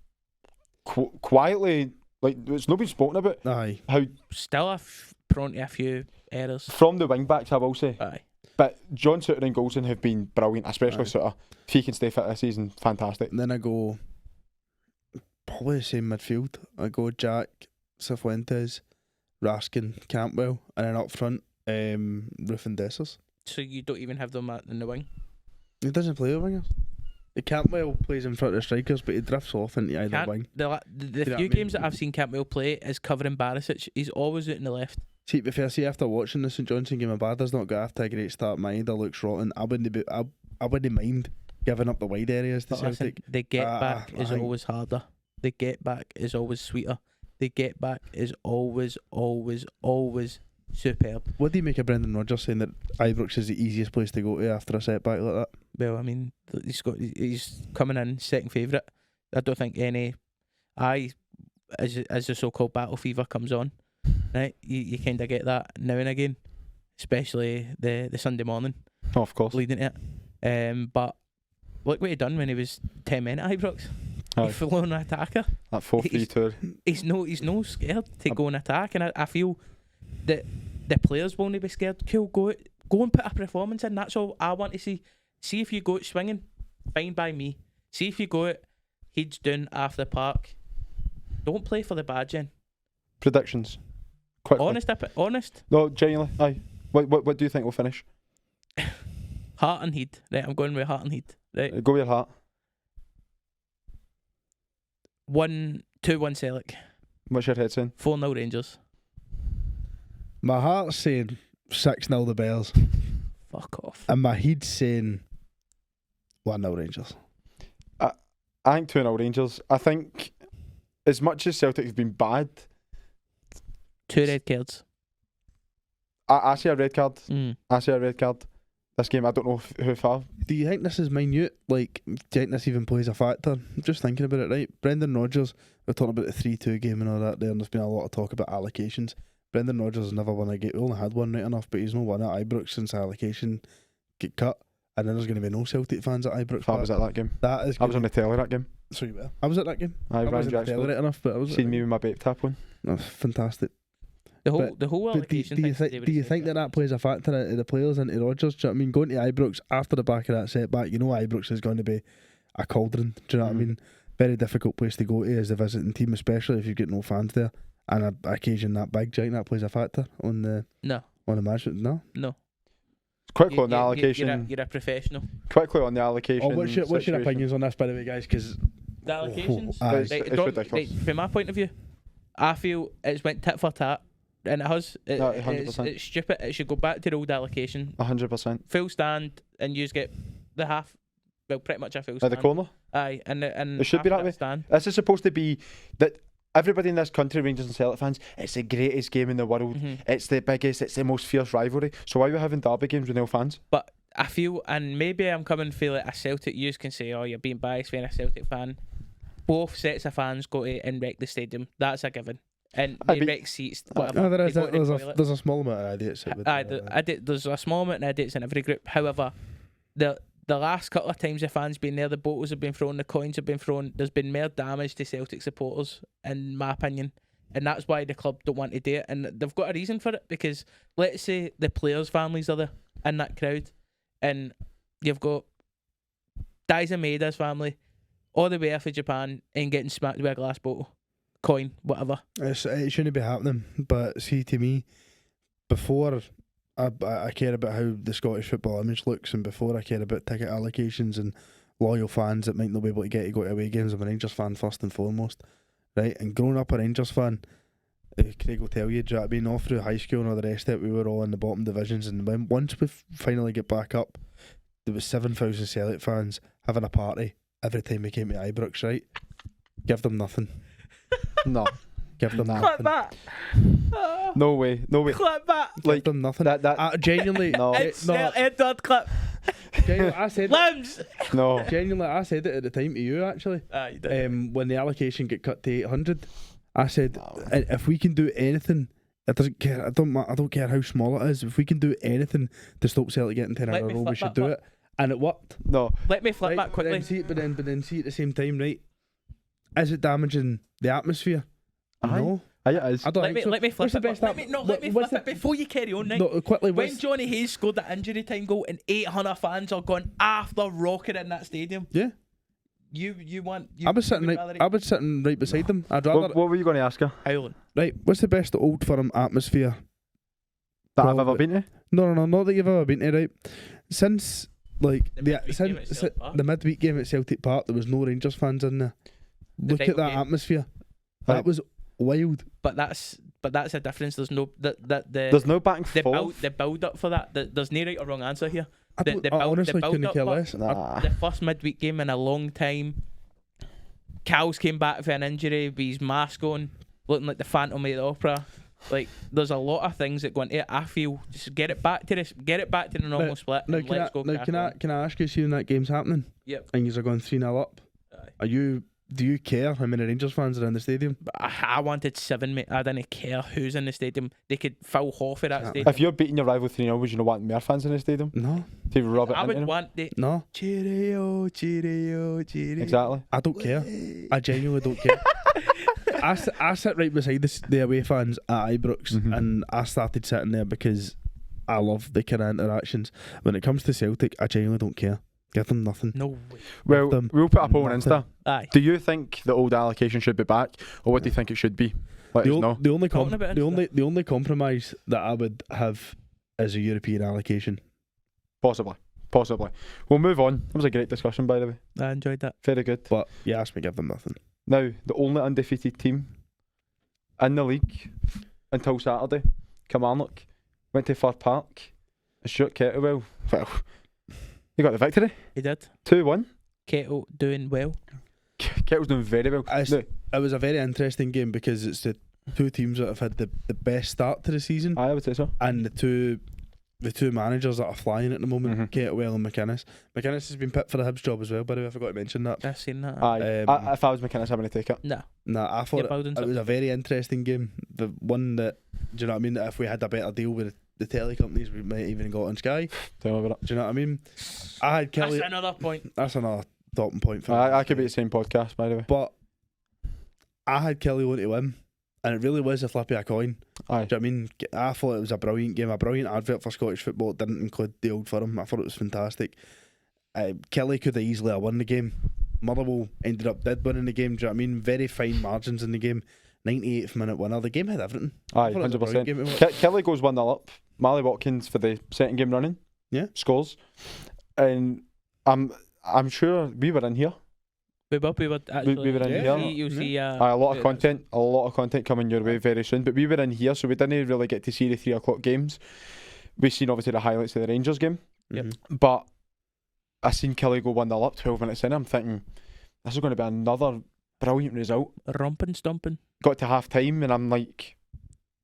quietly, like, it's not been spoken about. Aye. How Still prone to a few errors. from the wing backs, I will say. Aye. But John Suter and Goldson have been brilliant, especially Aye. Suter. If he can stay fit this season, fantastic. And then I go probably the same midfield. I go Jack, Cifuentes, Raskin, Campbell, and then up front, Ruffin Dessers. So you don't even have them in the wing? He doesn't play the wingers. The Campbell plays in front of the strikers, but he drifts off into either Can't- wing. The know few what I mean? games that I've seen Campbell play is covering Barisic. He's always out in the left. See, to be fair, after watching the St Johnstone game, Abada's not got after a great start. Maeda looks rotten. I wouldn't mind giving up the wide areas to But listen, Celtic. the get back is aye. always harder. The get back is always sweeter. The get back is always superb. What do you make of Brendan Rodgers saying that Ibrox is the easiest place to go to after a setback like that? Well, I mean, he's coming in second favourite. I don't think any. As the so-called battle fever comes on, right? You kind of get that now and again, especially the Sunday morning Oh, of course. leading to it. But look what he done when he was 10 men at Ibrox. Aye. He flew on an attacker. That 4-3 tour. He's no scared to go and attack, and I feel that the players won't be scared. Cool, go and put a performance in. That's all I want to see. See if you go out swinging, fine by me. See if you go out heads down after the park. Don't play for the badge, in. Predictions. Quickly. Honest. No, genuinely. Aye. What do you think will finish? Heart and head. Right, I'm going with heart and head. Right, Go with your heart. 2-1 Celtic. What's your head saying? 4-0 Rangers. My heart's saying 6-0 the Bears, Fuck off. and my head's saying 1-0 Rangers. I think 2-0 Rangers. I think as much as Celtic have been bad, 2 red cards. I see a red card. Mm. I see a red card. this game. I don't know who far. Do you think this is minute? Like, do you think this even plays a factor? I'm just thinking about it, right? Brendan Rodgers, we're talking about the 3-2 game and all that there, and there's been a lot of talk about allocations. Brendan Rodgers has never won a game. We only had one, right enough, but he's not won at Ibrox since allocation get cut. And then there's going to be no Celtic fans at Ibrox. I was at that game. That is. I was on the telly that game. So you were. I was at that game. I wasn't at the telly right enough, but I was. Seen me with my babe tap on. Oh, fantastic. The whole But allocation. do you think that plays a factor into the players, into Rodgers? Do you know what I mean? Going to Ibrox after the back of that setback, you know Ibrox is going to be a cauldron. Do you know what I mean? Very difficult place to go to as a visiting team, especially if you get no fans there. And an occasion that big, do you think that plays a factor on the match? No. Quickly on the allocation. You're a professional. Quickly on the allocation. Oh, what's your opinions on this, by the way, guys? Because The allocations. It's ridiculous. From my point of view, I feel it's went tit for tat, and it has. No, 100%. It's stupid. It should go back to the old allocation. 100%. Full stand, and you just get the half. Well, pretty much a full stand. At the corner. Aye, and It should be half that way. stand. This is supposed to be that. Everybody in this country, Rangers and Celtic fans, it's the greatest game in the world. It's the biggest, it's the most fierce rivalry. So why are we having derby games with no fans? But I feel, and maybe I'm coming for like a Celtic, you can say, oh, you're being biased being a Celtic fan. Both sets of fans go to and wreck the stadium. That's a given. And they wreck seats, whatever. No, They go to the toilet. there's a small amount of idiots. There's a small amount of idiots in every group. However, the last couple of times the fans been there, the bottles have been thrown, the coins have been thrown. There's been more damage to Celtic supporters, in my opinion, and that's why the club don't want to do it. And they've got a reason for it, because let's say the players' families are there in that crowd, and you've got Daiza Maeda's family all the way off of Japan and getting smacked with a glass bottle, coin, whatever. It shouldn't be happening. But see, to me, before I care about how the Scottish football image looks, and before I care about ticket allocations and loyal fans that might not be able to get to go to away games, I'm a Rangers fan first and foremost, right? And growing up a Rangers fan, Craig will tell you, do you know what I mean? All through high school and all the rest of it, we were all in the bottom divisions, and when once we finally get back up, there was 7,000 Celtic fans having a party every time we came to Ibrox, right? Give them nothing. No. Give them Clip nothing. that. No way. Clip that. Give them nothing. That Genuinely, No. Edward clip. genuinely, I said Limbs. no. Genuinely, I said it at the time to you, actually. You did. When the allocation get cut to 800, I said, if we can do anything, it doesn't care. I don't care how small it is. If we can do anything to stop Celtic getting 10 in a row, we should do it. And it worked. No. Let me flip that quickly. But then see at the same time, right? Is it damaging the atmosphere? Aye. No. Aye, it is. I don't Let think me so. flip What's the it. best Let me flip it before you carry on, right? No, quickly. When Johnny Hayes scored that injury time goal and 800 fans are going after rocking in that stadium. Yeah. I was sitting right beside them. I'd rather. What were you going to ask her? Howling. Right. What's the best Old Firm atmosphere That I've ever been to? No, not that you've ever been to, right? Since like The midweek game at Celtic Park. the midweek game at Celtic Park, there was no Rangers fans in there. Look at that game. atmosphere. Right. That was wild. But that's a difference. There's no There's no back and forth. the build up for that. There's no right or wrong answer here. I honestly couldn't care part, less. Nah. The first midweek game in a long time. Cal's came back for an injury with his mask on, looking like the Phantom of the Opera. Like, there's a lot of things that go into it. I feel just get it back to the normal split. Now, And let's go. can I ask you, see when that game's happening? Yep. And you're going 3-0 up. Aye. Do you care how many Rangers fans are in the stadium? I wanted 7, mate. I didn't care who's in the stadium. They could fill half of that Exactly. stadium. If you're beating your rival 3-0, would you not want more fans in the stadium? No. To rub it I into would them? want the No. cheerio, cheerio, cheerio. Exactly. I don't care. I genuinely don't care. I sit right beside the away fans at Ibrox, and I started sitting there because I love the kind of interactions. When it comes to Celtic, I genuinely don't care. Give them nothing. No way. Well, them we'll put a poll on nothing. Insta. Aye. Do you think the old allocation should be back, or what do you think it should be? Let us know. The only Talking about the only compromise that I would have is a European allocation. Possibly. We'll move on. That was a great discussion, by the way. I enjoyed that. Very good. But you asked me, give them nothing. Now, the only undefeated team in the league until Saturday, Kilmarnock, went to Fir Park, and Stuart Kettlewell. Well, he got the victory. He did. 2-1. Kettle doing well. Kettle's doing very well. It was a very interesting game because it's the two teams that have had the best start to the season, I would say so. and the two the two managers that are flying at the moment, Mhm. Kettlewell and McInnes. McInnes has been picked for the Hibs job as well, by the way. I forgot to mention that. I've seen that. Aye. If I was McInnes, I'm going to take it. No. Nah, I thought Yeah, Bowden's it was a very interesting game. The one that, do you know what I mean? That if we had a better deal with the telly companies, we might even got on Sky. Tell me about it. Do you know what I mean? I had Kelly. That's another point. That's another talking point for me. I could be the same podcast, by the way. But I had Kelly to win, and it really was a flip of a coin. Aye. Do you know what I mean? I thought it was a brilliant game, a brilliant advert for Scottish football. It didn't include the Old Firm. I thought it was fantastic. Kelly could have easily won the game. Motherwell did winning the game. Do you know what I mean? Very fine margins in the game. 98th minute winner. The game had everything. Aye, I thought it was a brilliant game to 100%. watch. Kelly goes 1-0 up. Mally Watkins for the second game running. Yeah. Scores. And I'm sure we were in here. We were actually. We were in Yeah. here. You'll see. Aye, a lot of content coming your way very soon. But we were in here, so we didn't really get to see the 3 o'clock games. We seen obviously the highlights of the Rangers game. Yep. But I seen Kelly go 1-0 up 12 minutes in. I'm thinking this is going to be another brilliant result. Romping, stomping. Got to half time and I'm like,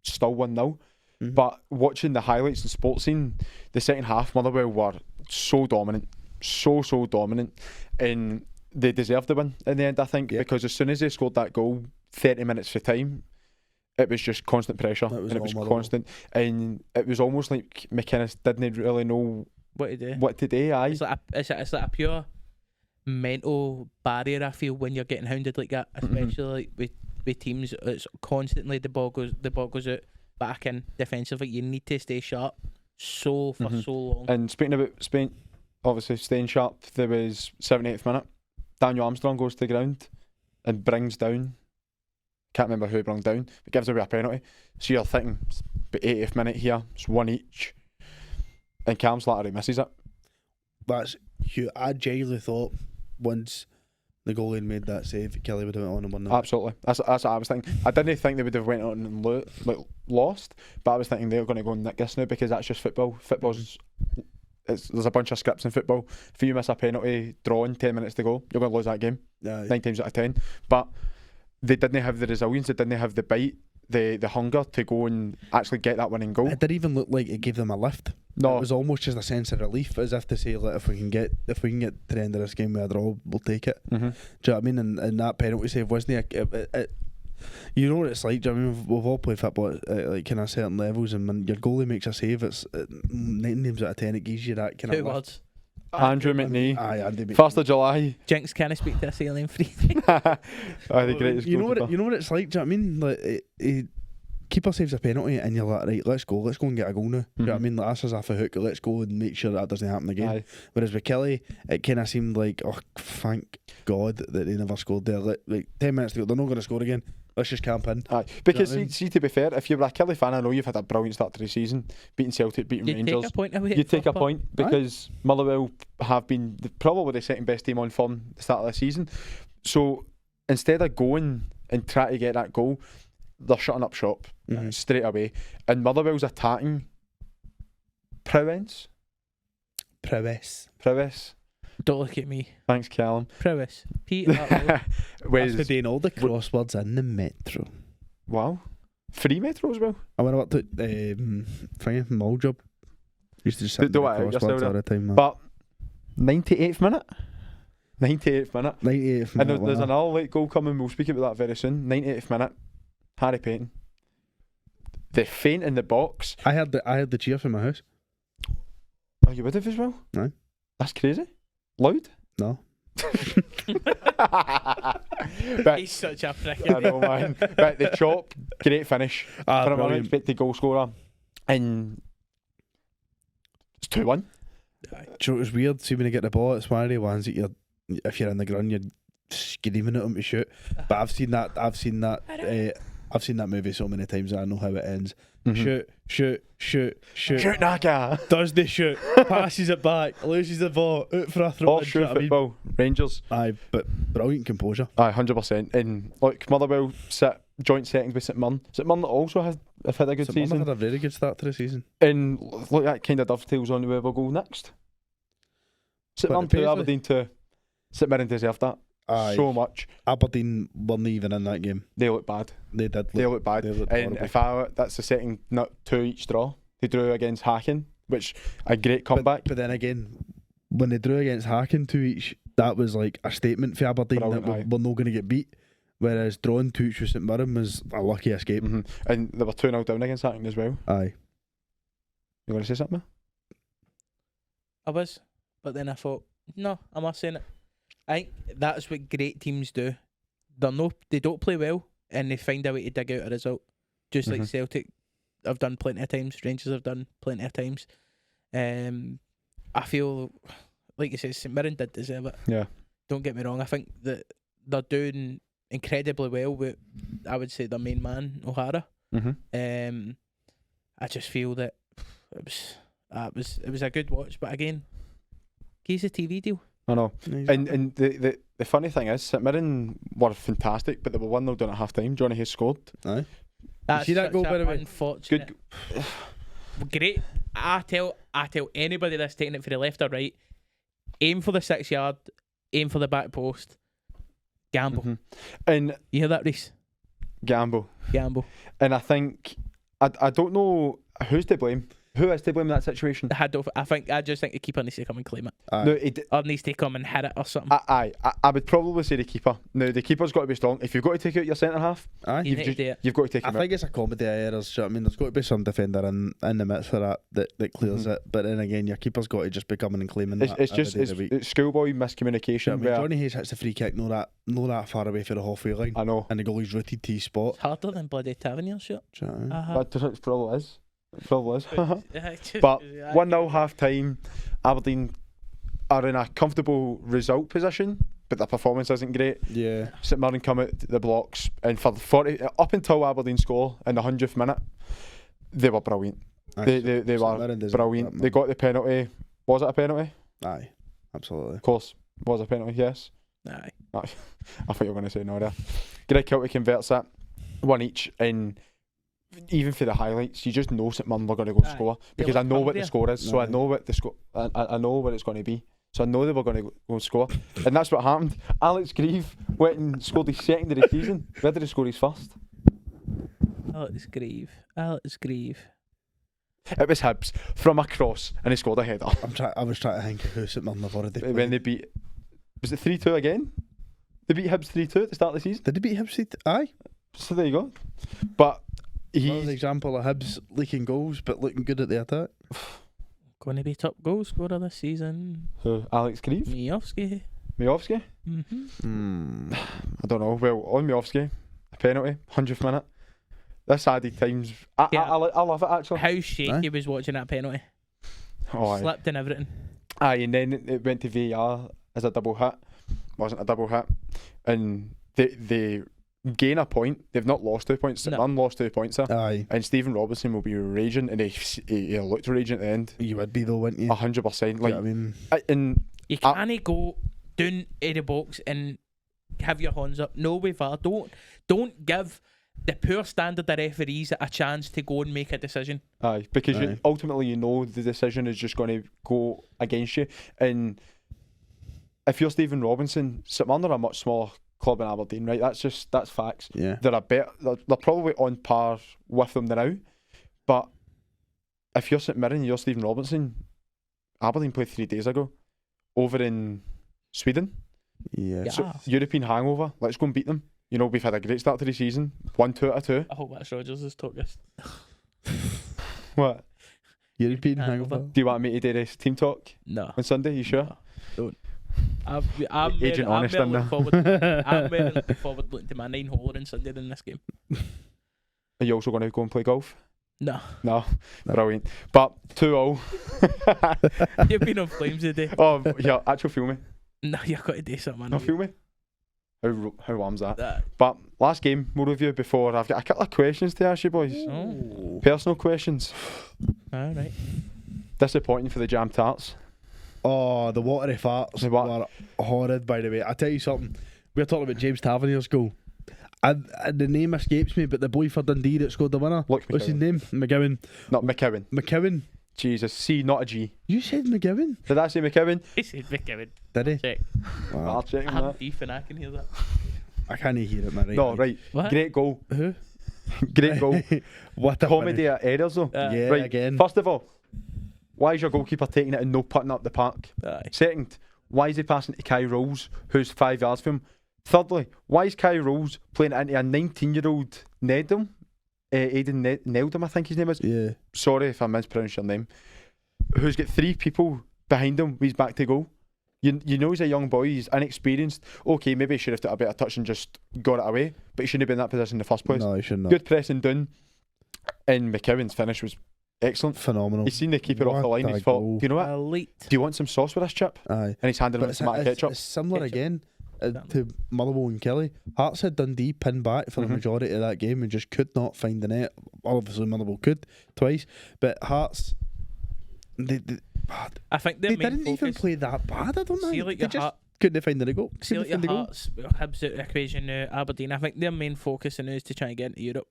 still 1-0. Mhm. But watching the highlights and sports scene, the second half, Motherwell were so dominant, so dominant, and they deserved the win in the end, I think, Yep. because as soon as they scored that goal, 30 minutes for time, it was just constant pressure, It was and it all was Motherwell. constant, and it was almost like McInnes didn't really know What to do? what to do. Aye, It's like it's like a pure mental barrier. I feel when you're getting hounded like that, especially like with teams. It's constantly the ball goes out back in defensively. You need to stay sharp so long. and speaking about Spain, obviously staying sharp, there was 78th minute. Daniel Armstrong goes to the ground and brings down. Can't remember who brung down, but gives away a penalty. So you're thinking, but 80th minute here, it's one each, and Cam Slattery misses it. That's huge. I genuinely thought once the goalie had made that save, Kelly would have went on and won that. Absolutely, that's what I was thinking. I didn't think they would have went on and lost, but I was thinking they were going to go and nick this now because that's just football. Football's there's a bunch of scripts in football. If you miss a penalty, drawing 10 minutes to go, you're going to lose that game. 9 times out of 10. But they didn't have the resilience, they didn't have the bite, the hunger to go and actually get that winning goal. It didn't even look like it gave them a lift. No, It was almost just a sense of relief, as if to say, like, if we can get to the end of this game with a draw, we'll take it. mm-hmm. Do you know what I mean? And that penalty save wasn't it? You know what it's like. Do you know what I mean? We've all played football at like kind of certain levels, and when your goalie makes a save, it's 9 times out of 10 it gives you that kind 2 of lift. words. Andrew McNee, Aye, Andy McNee. 1st of July. Jinx can't speak to a ceiling free. The greatest You know what? goalkeeper. You know what it's like. Do you know what I mean? Like, keeper saves a penalty, and you're like, right, let's go and get a goal now. Do you know what I mean? Like, that's us off a hook. Let's go and make sure that doesn't happen again. Aye. Whereas with Kelly, it kind of seemed like, oh, thank God that they never scored there. Like 10 minutes to go, they're not going to score again. Let's just camp in. Aye. Because what I mean? see, to be fair, if you were a Kelly fan, I know you've had a brilliant start to the season, beating Celtic, beating You Rangers. take a point away. You take a point because Motherwell have been probably the second best team on form at the start of the season. So instead of going and trying to get that goal, they're shutting up shop straight away. And Motherwell's attacking prowess. Prowess. Don't look at me. Thanks, Callum. Prowess. P-R-O. That's for doing all the crosswords in the metro. Wow. Free Metro as well. I went up to thingy Mall Job. Used to just sit Do do it out crosswords yourself all the time. Man. But 98th minute. 98th minute. 98th And minute. there's winner. another late goal coming. We'll speak about that very soon. 98th minute. Harry Payton. The feint in the box. I had the cheer from my house. Oh, you would have as well? No. That's crazy. Loud? No. But He's such a prick. I know, man. But the chop, great finish Ah, for an brilliant. unexpected goal scorer. And it's 2-1. Do you know, it was weird. See, when you get the ball, it's one of the ones that if you're in the ground, you're screaming at him to shoot. But I've seen that movie so many times that I know how it ends. Mhm. Shoot. Shoot Naka. Does the shoot, passes it back, loses the ball, out for a throw. All shoot football. Rangers. Aye, but brilliant composure. Aye, 100%. And look, Motherwell sit joint settings with St Mirren. St Mirren also have had a good St Mirren season. had a very good start to the season. And look, that kind of dovetails on where we'll go next. St But Mirren the 2, Paisley- Aberdeen 2. St Mirren deserved that Aye, so much. Aberdeen weren't even in that game. They look bad. They did. They look bad. they looked And horrible. that's the second 2 each draw. They drew against Hacken which a great comeback. But then again, when they drew against Hacken 2-each, that was like a statement for Aberdeen Brilliant, that we're not going to get beat. Whereas drawing 2-each with St Mirren was a lucky escape. And they were 2-0 down against Hackney as well. Aye. You want to say something? I was, but then I thought, no, I'm not saying it. I think that's what great teams do. They don't play well, and they find a way to dig out a result. Just like Celtic have done plenty of times, Rangers have done plenty of times. I feel, like you said, St Mirren did deserve it. Yeah. Don't get me wrong, I think that they're doing incredibly well with, I would say, their main man, O'Hara. I just feel that it was a good watch, but again, he's a TV deal. I know. And the funny thing is, St Mirren were fantastic, but they were 1-0 down at half time. Johnny Hayes scored. Aye. That's see that goal, by the way? Unfortunate. Great. I tell anybody that's taking it for the left or right, aim for the 6 yard, aim for the back post, gamble. And you hear that, Reese? Gamble. And I think I don't know who's to blame. Who is to blame in that situation? I just think the keeper needs to come and claim it. No, or needs to come and hit it or something. I would probably say the keeper. Now the keeper's got to be strong. If you've got to take out your centre half, you've got to take him out. I think it's a comedy of errors. You know what I mean, there's got to be some defender in the midst of that clears it. But then again, your keeper's got to just be coming and claiming it's schoolboy miscommunication. You know what I mean, Johnny Hayes hits the free kick, not that far away for the halfway line. I know. And the goalie's rooted to his spot. It's harder than bloody Tavernier shot. That probably is. But 1-0 half time, Aberdeen are in a comfortable result position, but their performance isn't great. Yeah. St Mirren come out the blocks, and for 40 up until Aberdeen score in the 100th minute, they were brilliant. They were brilliant. They got the penalty. Was it a penalty? Aye, absolutely. Of course, was a penalty. Yes. Aye. I thought you were going to say no there. Greg Kilty converts it, 1 each, and even for the highlights, you just know St Mirren were going to go score because I know what the score is. So I know what the score. I know what it's going to be. So I know they were going to go score, and that's what happened. Alex Grieve went and scored his second of the season. Where did he score his first? Alex Grieve. It was Hibs from a cross, and he scored a header. I was trying to think of who St Mirren have already played. When they beat, was it 3-2 again? They beat Hibs 3-2 at the start of the season. Did they beat Hibs 3-2? Aye. So there you go. But he's an example of Hibs leaking goals but looking good at the attack. Going to be top goal scorer this season. Who? Alex Grieve? Miovski. I don't know. Well, on Miovski, a penalty, 100th minute. This added times. I love it actually. How shaky was watching that penalty. Slipped and everything. And then it went to VAR as a double hit. Wasn't a double hit. And they gain a point. They've not lost 2 points. St Mirren lost 2 points there. Aye. And Stephen Robinson will be raging, and he looked raging at the end. You would be though, wouldn't you? 100%. Like, I mean, you can't go down in the box and have your hands up. No way, VAR. Don't give the poor standard of referees a chance to go and make a decision. Aye, because ultimately you know the decision is just going to go against you. And if you're Stephen Robinson, St Mirren are a much smaller club in Aberdeen, right? That's facts. Yeah. They're probably on par with them now. But if you're St Mirren and you're Stephen Robinson, Aberdeen played 3 days ago over in Sweden. Yeah. So, European hangover. Let's go and beat them. You know, we've had a great start to the season. 1-2 out of 2. I hope that's Rodgers' talkist. What? European hangover. Do you want me to do this team talk? No. On Sunday? You sure? No, don't. I'm Agent honest I'm looking forward to my 9-holer on Sunday in this game. Are you also going to go and play golf? No. Brilliant. But 2-0. You've been on flames today. Oh, yeah, actually feel me. No, you've got to do something. No, feel me. How warm's that? But last game we'll review before. I've got a couple of questions to ask you boys. Oh. Personal questions. Alright. Disappointing for the Jam Tarts. Oh, the watery farts were horrid, by the way. I tell you something. We were talking about James Tavernier's goal. And the name escapes me, but the boy for Dundee that scored the winner. What's his name? McGowan. Not McCowan. McCowan. Jesus, C, not a G. You said McGowan? Did I say McCowan? He said McGowan. Did he? Check. Wow. I'll check I that. have beef and I can hear that. I can't hear it, man. No, right. What? Great goal. Who? Great goal. What a Comedy at errors though. yeah, right. again. First of all, why is your goalkeeper taking it and no putting it up the park? Aye. Second, why is he passing to Kai Rolls, who's 5 yards from him? Thirdly, why is Kai Rolls playing it into a 19-year-old Nedum? Aidan Neldum, I think his name is. Yeah. Sorry if I mispronounced your name. Who's got 3 people behind him when he's back to goal. You know he's a young boy, he's inexperienced. Okay, maybe he should have took a better touch and just got it away, but he shouldn't have been in that position in the first place. No, he shouldn't. Good pressing done, and McKeown's finish was excellent. Phenomenal. He's seen the keeper off the line, he's thought, goal. do you know what? Elite. Do you want some sauce with this chip? Aye. And he's handed him But some ketchup. it's similar Ketchup. again to Motherwell and Kelly. Hearts had Dundee pinned back for the majority of that game and just could not find the net. Obviously Motherwell could twice, but Hearts I think they their main didn't even focus. play that bad. I don't See, know. like They your just Heart, couldn't find the goal. see, Couldn't like your find the goal. Hearts, Hibs out of the equation now, Aberdeen. I think their main focus now is to try and get into Europe.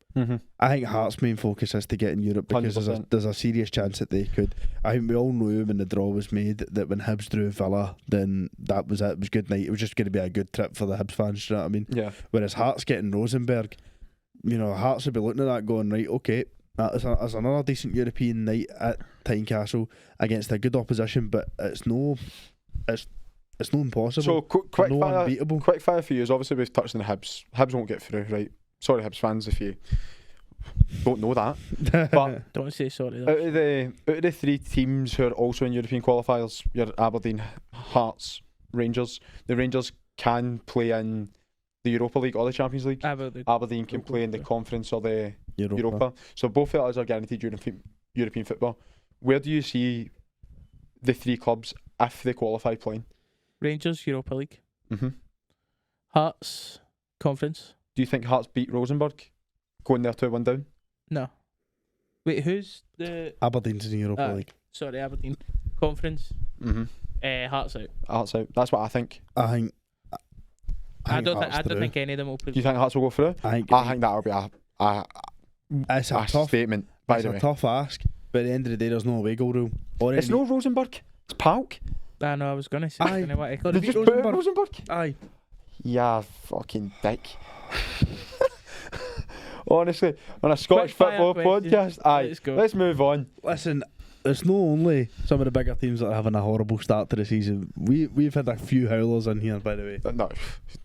I think Hearts' main focus is to get in Europe because 100%. there's a serious chance that they could. I think we all knew when the draw was made that when Hibs drew Villa, then that was it. It was good night. It was just going to be a good trip for the Hibs fans. Do you know what I mean? Yeah. Whereas Hearts getting Rosenberg, Hearts would be looking at that going, right, okay, that's another decent European night at Tynecastle against a good opposition, but it's no impossible. So quick no fire, unbeatable. quick fire for you is obviously we've touched on the Hibs. Hibs won't get through, right? Sorry, Hibs fans, if you don't know that. But Don't say sorry. out of the 3 teams who are also in European qualifiers, your Aberdeen, Hearts, Rangers. The Rangers can play in the Europa League or the Champions League. Aberdeen can play in the Conference or the Europa. So both of us are guaranteed European football. Where do you see the 3 clubs if they qualify playing? Rangers, Europa League. Mm-hmm. Hearts, Conference. Do you think Hearts beat Rosenborg going there 2-1 down? No. Wait, who's the... Aberdeen's in the Europa League. Sorry, Aberdeen. Conference. Mm-hmm. Hearts out. Hearts out. That's what I think. I don't Hearts think any of them will Do you think Hearts will go through? I think that'll be a it's a tough statement, by it's the a way. tough ask, but at the end of the day, there's no away goal rule. It's no Rosenborg. It's Palk. I know, I was going to say. Aye. They just put Rosenborg. Aye. Yeah, fucking dick. Honestly, on a Scottish Quick fire football questions. podcast, aye. Let's go. Let's move on. Listen, it's not only some of the bigger teams that are having a horrible start to the season. We've had a few howlers in here, by the way. No,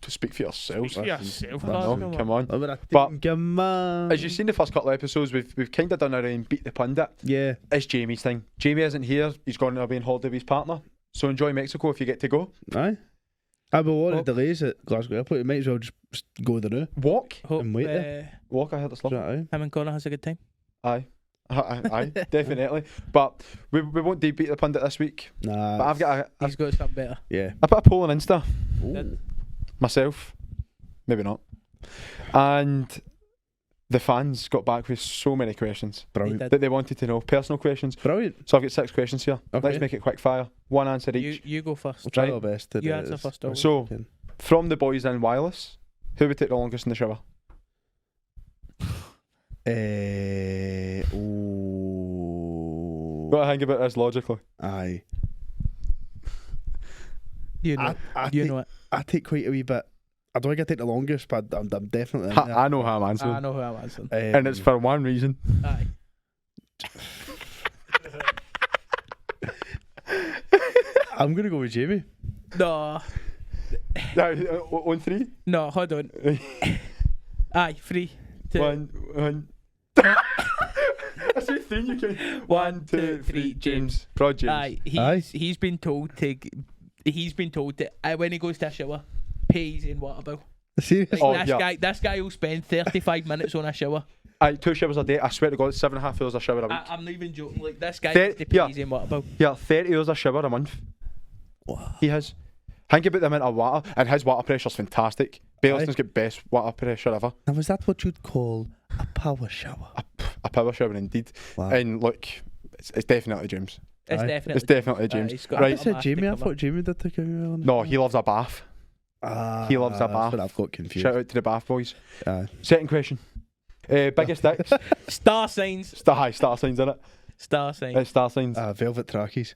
to speak for yourselves. Speak for yourself, No, lad, come on. But come on. As you've seen the first couple of episodes, we've kind of done our own beat the pundit. Yeah. It's Jamie's thing. Jamie isn't here. He's gone away on holiday with his partner. So enjoy Mexico if you get to go. Aye. But a lot of delays at Glasgow Airport. You might as well just go there now. Walk. And wait there. Walk, I heard it's lovely. Aye. Him and Connor has a good time. Aye. Aye, definitely. But we won't beat the pundit this week. Nah. But I've got He's got something better. Yeah. I put a poll on Insta. Ooh. Myself. Maybe not. And the fans got back with so many questions Brilliant. that they wanted to know. Personal questions. Brilliant. So I've got 6 questions here. Okay. Let's make it quick fire. 1 answer each. You go first. We'll try Right. our best to You do answer this. first, always. So, from the boys in wireless, who would take the longest in the shower? Ooh. Got to think about this logically. Aye. You know, you know it. I take quite a wee bit. I don't think I take the longest, but I'm definitely in there. I know how I'm answering. I know who I'm answering. And it's for one reason. Aye. I'm going to go with Jamie. No. On 3? No, hold on. Aye, 3, 2. 1. I say 3, you can. 1, 2, 3, James. Prod James. Aye, he's been told to when he goes to a shower, pay his own water bill. Seriously? Like, this guy will spend 35 minutes on a shower. Aye, 2 showers a day. I swear to God, 7.5 hours a shower a week. I'm not even joking. Like, this guy Thir- has to pay yeah. his own water bill. Yeah, 30 hours a shower a month. Wow. He has. Think about the amount of water, and his water pressure's fantastic. Bailston's got best water pressure ever. Now, was that what you'd call a power shower? A power shower indeed. Wow. And look, it's definitely James. It's Aye. definitely. It's definitely James. he's got Right. I said math Jamie. to I cover. thought Jamie did take a wee No, he loves a bath. He loves a bath. That's what I've got confused. Shout out to the bath boys. Aye. Second question. Biggest dicks. Star signs. Star signs in it. Star signs. It's star signs. Velvet trackies.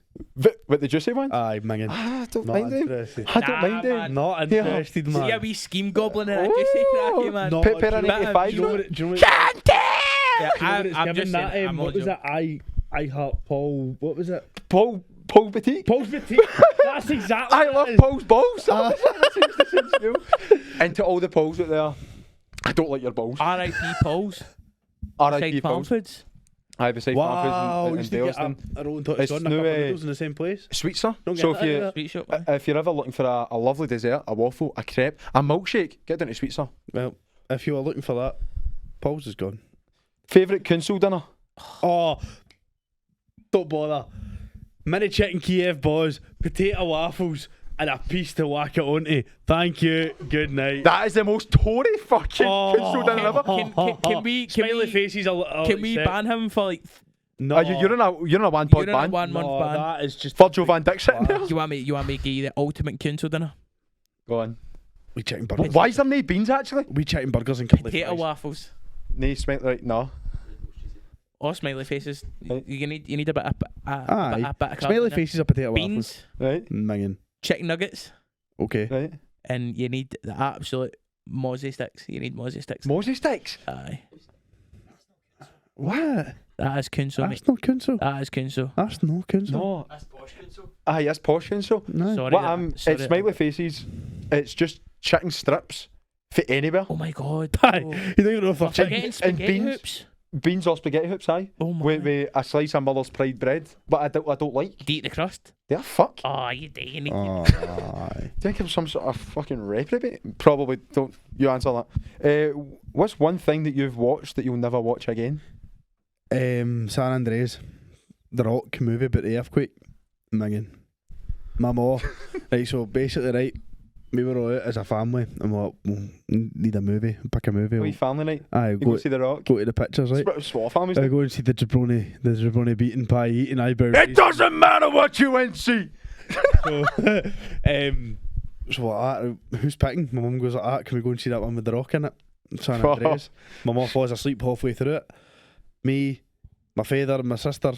What the juicy one? Aye, minging. I don't Not mind them. interested. I don't Nah, mind them. man. Not Yeah. interested, man. See a wee scheme goblin in a juicy cracky, man. No, Pepper do and you know- 85. do you know what it- do you know what it- Yeah, do you know what it's I'm given just that, saying. I'm what not was joking. that? I heart Paul. What was it? Paul Boutique. Paul's Boutique. That's exactly. I love Paul's balls. And to all the Pauls out there, I don't like your balls. R.I.P. Pauls. R.I.P. Side Pauls. Palmfords. Aye, beside Wow, Palmfords you and used to get Daleston. a rolling touch It's on a no, couple of noodles in the same place. Sweet, sir. Don't So get if that, you yeah. Sweet shop. Aye. if you're ever looking for a lovely dessert, a waffle, a crepe, a milkshake, get down to Sweet, sir. Well, if you were looking for that, Paul's is gone. Favourite council dinner? Oh, don't bother. Mini chicken Kiev balls, potato waffles, and a piece to whack it onto. Thank you. Good night. That is the most Tory fucking Oh. council dinner ever. Can we Smiley faces? can we ban him for like? No, You're in a one pod You're in a ban. 1 month no, ban. that is just Virgil van Dijk sitting there. You want me to give you the ultimate council dinner? Go on. We chicken burgers. Why is there no beans actually? We chicken burgers and curly Potato fries. waffles No, smell right. No. or smiley faces. Right. You need a bit of Aye. a bit of Smiley carb in faces are potato it. waffles. Beans, Right. Minging. chicken nuggets, Okay. Right. and you need the absolute mozzie sticks. You need mozzie sticks. Moses sticks. Aye, What? that is council, mate. That's not council. That is council. That's no council. No. That's posh council. Aye, that's posh council. No. Sorry. What sorry it's smiley faces. It's just chicken strips for anywhere. Oh my god. Aye. Oh. You don't even know if We're I've forgetting and spaghetti beans. hoops. Beans or spaghetti hoops, aye. Oh my. With a slice of Mother's Pride bread, but I don't like. Do you eat the crust? Yeah, fuck. Oh, you do. You need. Oh, Do you think I'm some sort of fucking reprobate? Probably don't. You answer that. What's one thing that you've watched that you'll never watch again? San Andreas, the Rock movie about the earthquake. Minging. My ma. Right, so basically, right, we were all out as a family and we'll need a movie, pick a movie. Wee family night. Aye, You go, go see the Rock. go to the pictures, right? It's swat families. I go and see the jabroni beaten pie, eating eyebrows. It doesn't matter what you went see. So, so like that, who's picking? My mum goes like that. Can we go and see that one with the Rock in it? San Andreas. My mum falls asleep halfway through it. Me, my father, and my sister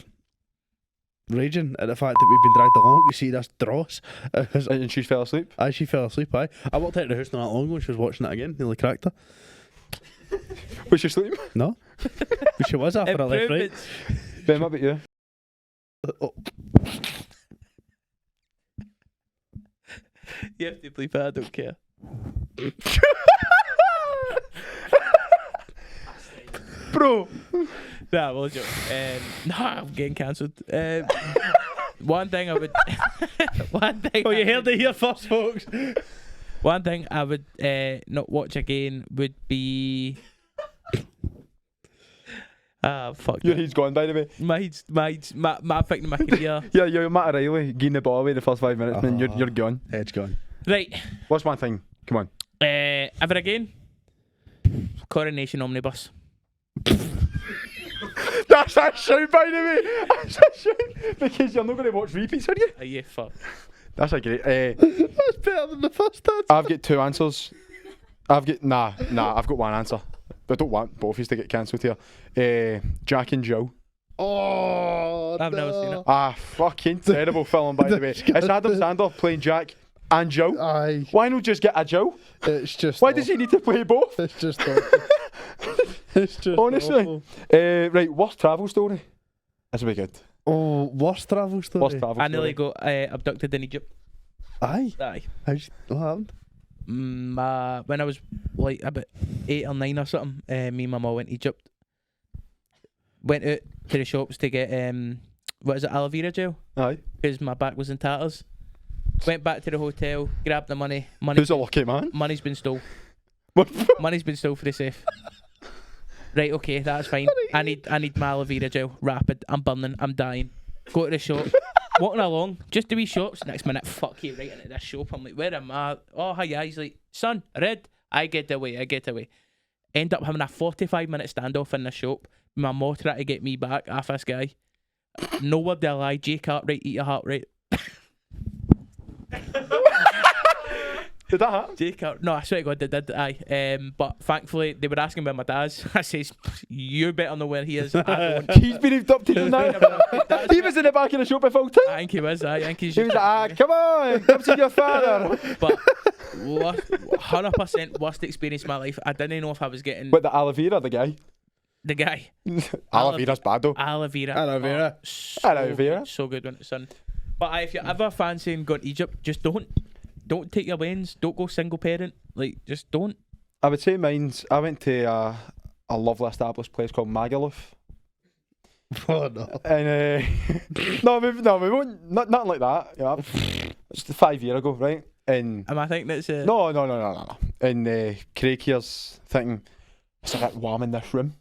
raging at the fact that we've been dragged along to see this dross. And she fell asleep. Aye, she fell asleep. Aye, I walked out of the house not that long ago. And she was watching it again. Nearly cracked her. Was she sleeping? No, but she was after I left. Right. Ben, what about you? Oh. You have to bleep it. I don't care. Bro. Nah, well, joke. Nah, I'm getting cancelled. One thing I would. One thing. Oh, you heard it here first, folks. One thing I would not watch again would be. Fuck. Your that. head's gone, by the way. My picking my career. Yeah, you're Matt O'Reilly getting the ball away the first 5 minutes, and then you're gone. Head's gone. Right. What's one thing? Come on. Ever again? Coronation Omnibus. That's a shout, by the way. That's a shout. Because you're not going to watch repeats, are you? Are you fuck? That's a great. That's better than the first answer. I've got two answers. I've got I've got one answer. But I don't want both of you to get cancelled here. Jack and Jill. Oh, I've never seen it. Fucking terrible film, by the way. It's Adam Sandler playing Jack and Jill. Aye, Why not just get a Jill? it's just. Why does he need to play both? It's just. Awful. It's just. Honestly. awful. Right, worst travel story. This will be good. Oh, worst travel story. Worst travel I story. nearly got abducted in Egypt. Aye. Aye. What happened? When I was like about 8 or 9 or something, me and my mum went to Egypt. Went out to the shops to get what is it, aloe vera gel, Aye. because my back was in tatters. Went back to the hotel, grabbed the money. Who's a lucky man? Money's been stole. What? Money's been stole for the safe. Right, okay, that's fine. I need my aloe vera gel. Rapid. I'm burning. I'm dying. Go to the shop. Walking along, just the wee shops. Next minute, fuck you, right into this shop. I'm like, where am I? Oh, hi, he's like, son, red. I get away. End up having a 45-minute standoff in the shop. My mom tried to get me back off this guy. No word to lie. J Cartwright, eat your heart right. Did that happen? J Cart. No, I swear to God, they did. Aye. But thankfully, they were asking about my dad's. I says, you better know where he is. I don't. He's been abducted now. He was in the back of the shop at full time. I think he was. I think he's He was just. like, come on, come see your father. But 100% worst experience of my life. I didn't know if I was getting. But the aloe vera, the guy. The guy. Oliveira's bad though. Oliveira. So Oliveira. good, so good when it's on. But if you're ever fancying going to Egypt, just don't take your lanes. Don't go single parent. Like, just don't. I would say mine's. I went to a lovely established place called Magaluf. Oh no. And no, we won't. Nothing like that. You know, it's 5 years ago, right? And I think that's it. no. And Craig here's thinking, it's a bit warm in this room.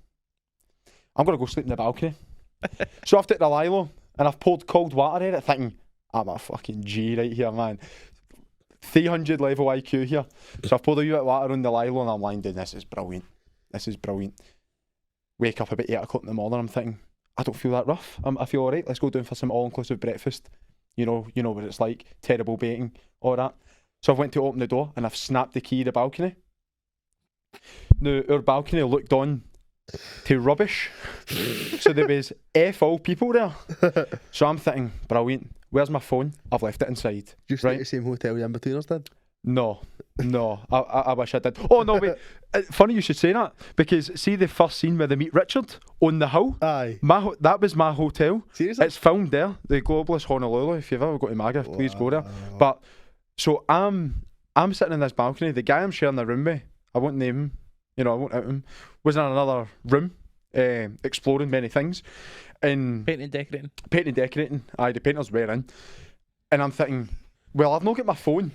I'm gonna go sleep in the balcony. So I've taken the Lilo and I've poured cold water in it, thinking I'm a fucking G right here, man. 300 level IQ here. So I've poured a wee bit of water on the Lilo and I'm lying down. This is brilliant. Wake up about 8 o'clock in the morning. I'm thinking, I don't feel that rough. I feel alright. Let's go down for some all-inclusive breakfast. You know what it's like. Terrible baiting, all that. So I went to open the door and I've snapped the key of the balcony. Now, our balcony looked on to rubbish. So there was all people there. So I'm thinking, brilliant. Where's my phone? I've left it inside. You stay right? at the same hotel you in-betweeners did? No. I wish I did. Oh no, wait. Funny you should say that, because see the first scene where they meet Richard on the hill. Aye. That was my hotel. Seriously? It's filmed there, the Globalist Honolulu. If you've ever got to Maga, please go there. Wow. But so I'm sitting in this balcony. The guy I'm sharing the room with, I won't name him. I won't out him. Was in another room, exploring many things, and Painting and decorating. Aye, the painters were in, and I'm thinking, well, I've not got my phone.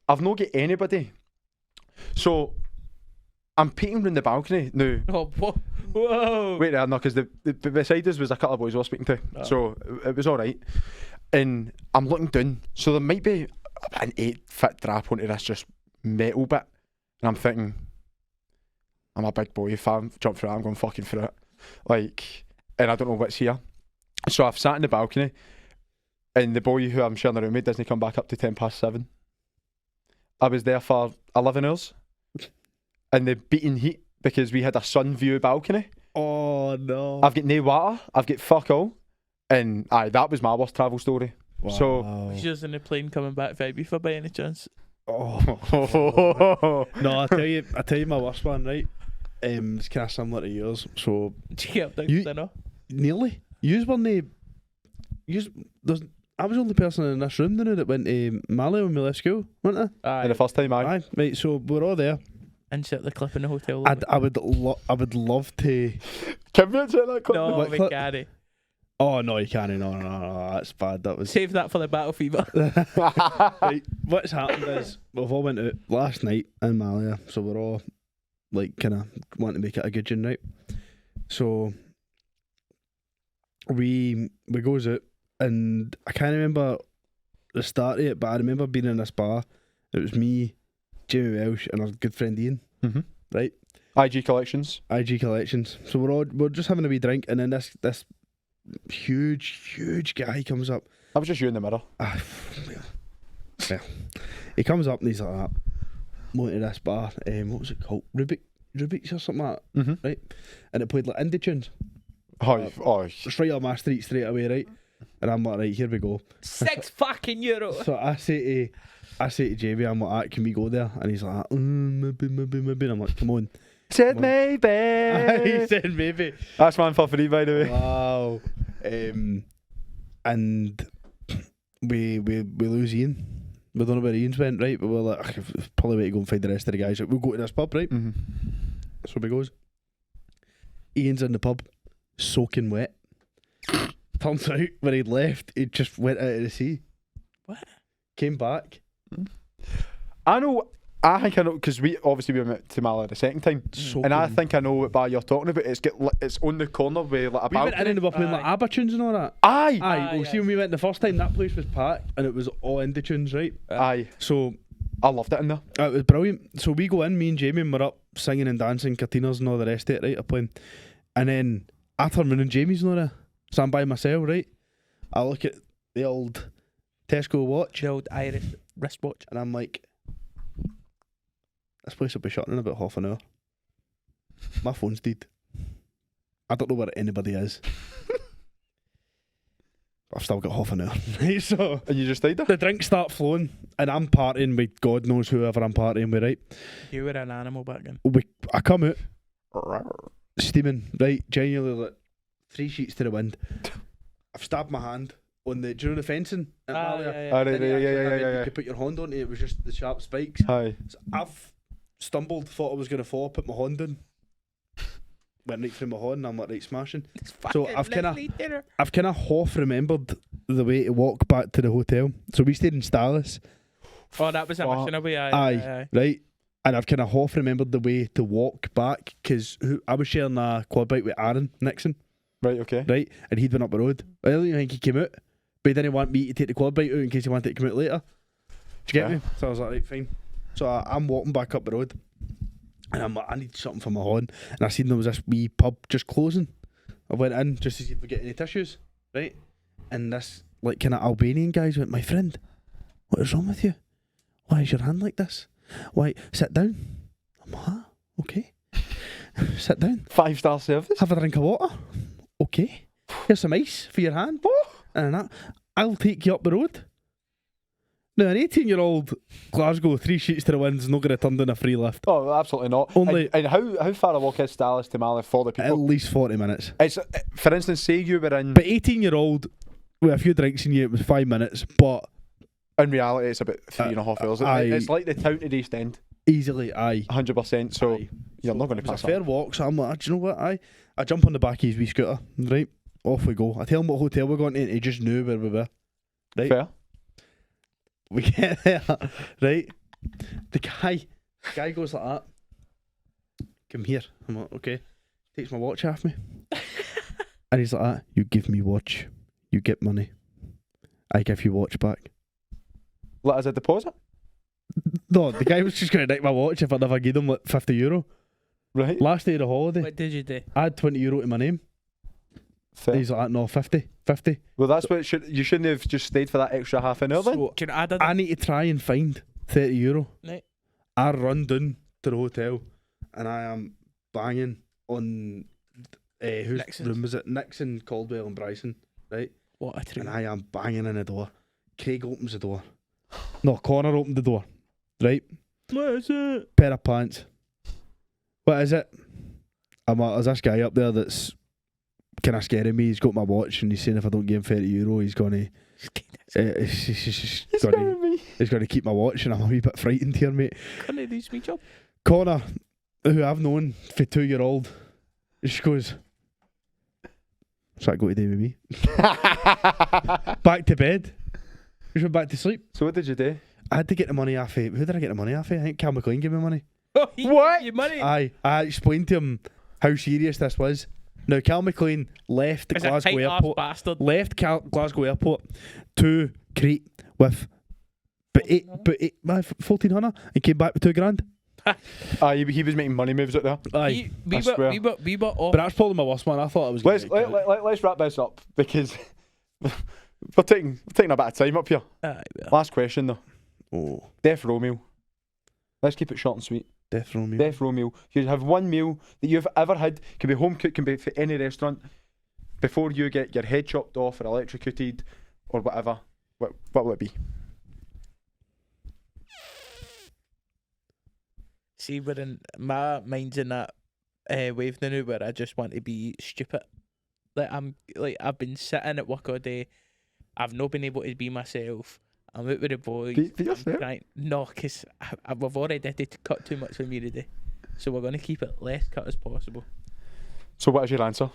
I've not got anybody. So I'm painting around the balcony now. Oh, whoa. Wait there, no, because the beside us was a couple of boys I was speaking to, so it was all right. And I'm looking down, so there might be an 8-foot drop onto this just metal bit, and I'm thinking, I'm a big boy. If I jump through it, I'm going fucking through it. Like, and I don't know what's here. So I've sat in the balcony, and the boy who I'm sharing the room with doesn't come back up to 7:10. I was there for 11 hours in the beating heat because we had a sun view balcony. Oh no. I've got no water, I've got fuck all, and that was my worst travel story. Wow. So She's in the plane coming back from Ibiza by any chance? Oh. No, I tell you my worst one, right? It's kind of similar to yours. So Did you get up down You- to dinner? nearly. I was the only person in this room that went to Mali when we left school, wasn't Aye. and the first time I? Aye, right. So we're all there. Insert the clip in the hotel. I would love to. Can we insert that clip? No, what we clip? can't. Oh no, you can't. No, that's bad. That was. Save that for the battle fever. Right, what's happened is we've all went out last night in Malia, so we're all like kind of wanting to make it a good night. So we goes out, and I can't remember the start of it, but I remember being in this bar. It was me, Jamie Welsh, and our good friend Ian. Mm-hmm. Right, IG Collections. IG Collections. So we're just having a wee drink, and then this huge guy comes up. That was just you in the mirror. Well, he comes up and he's like that. Went to this bar. What was it called? Rubik's or something like that. Mm-hmm. Right? And it played like indie tunes. Oh. It's right up my street straight away, right? And I'm like, right, here we go. €6 fucking. So I say to Jamie, I'm like, can we go there? And he's like, maybe. And I'm like, come on. Said Come on. maybe. He said maybe. That's man for free, by the way. Wow. And we lose Ian. We don't know where Ian's went, right? But we're like, probably way to go and find the rest of the guys. We'll go to this pub, right? Mm-hmm. So we goes. Ian's in the pub, soaking wet. Turns out when he'd left, he just went out of the sea. What? Came back. I think I know, because we went to Mali the second time, and I think I know what bar you're talking about. It's on the corner where like a we went in balcony. and we were playing like ABBA tunes and all that. Aye. Well, see when we went the first time, that place was packed and it was all indie tunes, right? Aye. So I loved it in there. it was brilliant. So we go in, me and Jamie, and we're up singing and dancing, Catinas and all the rest of it, right? I'm playing. And then I turn around and Jamie's not there. So I'm by myself, right? I look at the old Tesco watch The old Irish wristwatch. and I'm like, this place will be shutting in about half an hour. My phone's dead. I don't know where anybody is. I've still got half an hour. Right, so And you just stayed there? the drinks start flowing and I'm partying with God knows whoever I'm partying with, right? You were an animal back then. I come out steaming, right? Genuinely, like 3 sheets to the wind. I've stabbed my hand on the, do you know the fencing at Malia? Right, Didn't you yeah, actually yeah, have it? yeah. You could put your hand on it. It was just the sharp spikes. Aye. So I've stumbled, thought I was gonna fall, put my hand in, went right through my hand, and I'm like right smashing. So I've kind of half remembered the way to walk back to the hotel. So we stayed in Stalis. Oh, that was a mission away. Aye, right. And I've kind of half remembered the way to walk back because I was sharing a quad bike with Aaron Nixon, Right, okay. right, and he'd been up the road. I don't even think he came out, but he didn't want me to take the quad bike out in case he wanted it to come out later. Do you get Yeah. me? So I was like, right, fine. So I'm walking back up the road, and I'm like, I need something for my horn. And I seen there was this wee pub just closing. I went in just to see if we get any tissues, right? And this like kind of Albanian guys went, my friend, what is wrong with you? Why is your hand like this? Why, sit down. I'm like, ah, okay. Sit down. 5-star service. Have a drink of water. Okay. Here's some ice for your hand. And that, I'll take you up the road. Now, an 18-year-old Glasgow, 3 sheets to the wind's not going to turn down a free lift. Oh, absolutely not. Only- and how far a walk is Dallas to Malif for the At people? least 40 minutes. It's for instance, say you were in. But 18-year-old, with a few drinks in you, it was 5 minutes, but In reality, it's about 3.5 hours. aye. It's like the town to the East End, easily, aye. 100%. So Aye. you're not going to It was pass a fair up. walk, so I'm like, do you know what? I jump on the back of his wee scooter, right? Off we go. I tell him what hotel we're going to, and he just knew where we were. Right? Fair. We get there, right? The guy goes like that. Come here. I'm like, okay. Takes my watch off me. And he's like that. You give me watch, you get money. I give you watch back. Like as a deposit, No, the guy was just going to nick my watch if I never gave him like €50. right? Last day of the holiday, What did you do? I had €20 to my name. Fair. He's like, no, 50. Well, that's what you shouldn't have just stayed for that extra half an hour. Then So Do you know, I did I need to try and find €30. Right. I run down to the hotel and I am banging on whose Nixon's. room was it? Nixon, Caldwell and Bryson, right? What a treat. And I am banging in the door. Craig opens the door. No, Connor opened the door, right? What is it? Pair of pants. What is it? I'm like, there's this guy up there that's kind of scaring me. He's got my watch and he's saying if I don't give him €30, he's going to he's going to keep my watch, and I'm a wee bit frightened here, mate. Couldn't lose me job. Connor, who I've known for 2-year-old, she goes, what's that got to do with me? Back to bed. She went back to sleep. So what did you do? I had to get the money off of, who did I get the money off of? I think Cal McLean gave me money. Oh, he What? gave you money? I explained to him how serious this was. Now, Cal McLean left the As a Glasgow tight-ass airport. bastard. Left Glasgow airport to Crete with but 1,400 and came back with $2,000. He was making money moves out there. Aye. We I swear. were off. But that's probably my worst one. I thought I was Let's gonna make it. let's wrap this up because we're taking a bit of time up here. Aye, well. Last question though. Oh, Death row meal. Let's keep it short and sweet. death row meal. Death row meal. You have one meal that you've ever had. Can be home cooked. Can be for any restaurant. Before you get your head chopped off or electrocuted or whatever. What will it be? See, we're in my mind's in that wave now where I just want to be stupid. I've been sitting at work all day. I've not been able to be myself. I'm out with the boys. Be I'm yourself? trying- No, because we've already had to cut too much for me today. So we're going to keep it less cut as possible. So what is your answer?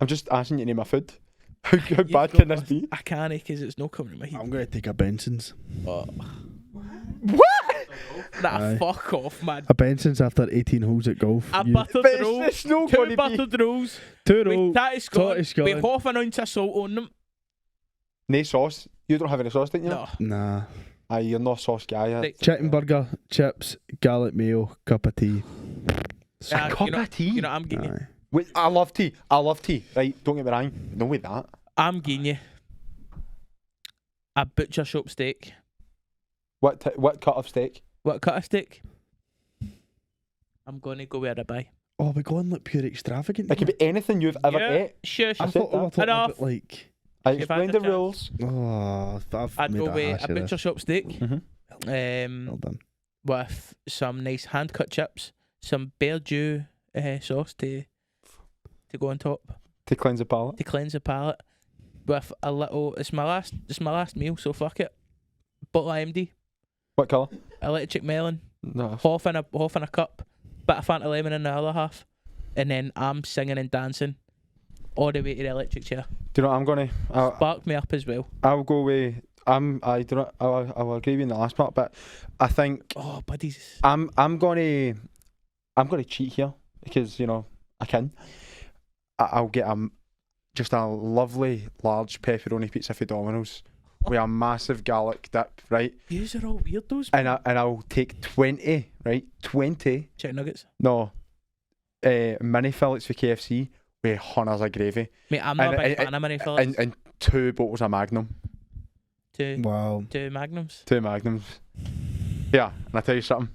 I'm just asking you to name a food. How You've bad got can this us. be? I can't because it's not coming to my head. I'm going to take a Benson's. Oh. What? Nah, Aye. fuck off, man. A Benson's after 18 holes at golf. A You- buttered But roll. it's not Two going to be. buttered rolls. 2 With roll. tatty scone. Scotland. With half an ounce of salt on them. No sauce. You don't have any sauce, don't you? No. Nah. Aye, you're not a sauce guy. Right. Chicken burger, chips, garlic mayo, cup of tea. Ah, cup you know, of tea? You know, I'm getting you. Aye. Wait, I love tea. Right, don't get me wrong. No with that. I'm getting you a butcher shop steak. What cut of steak? What cut of steak? I'm going to go with a ribeye. Oh, we're going like pure extravagant. It could be anything you've ever ate. Shush. I I thought we were talking Enough. about like. I You've explained had the a rules. Oh, I've I'd made go a with hash a of butcher this. shop steak. Mm-hmm. Well done. With some nice hand cut chips, some Beardew sauce to go on top To cleanse the palate. to cleanse the palate with a little. It's my last meal, so fuck it. Bottle of MD, What colour? electric melon, No. half in a cup, bit of Fanta lemon in the other half, and then I'm singing and dancing all the way to the electric chair. Do you know what I'm gonna? Sparked me up as well. I'll go with. I don't know. I'll agree with you in the last part, but I think Oh, buddies. I'm gonna cheat here because I can. I'll get just a lovely large pepperoni pizza for Domino's with a massive garlic dip, right? Yous are all weirdos. And I'll take 20, right? 20. Chicken nuggets. No. Mini fillets for KFC with hunters of gravy. Mate, I'm not a big fan of mini fillets. And 2 bottles of Magnum. Wow. Two Magnums. 2 Magnums. Yeah, and I tell you something.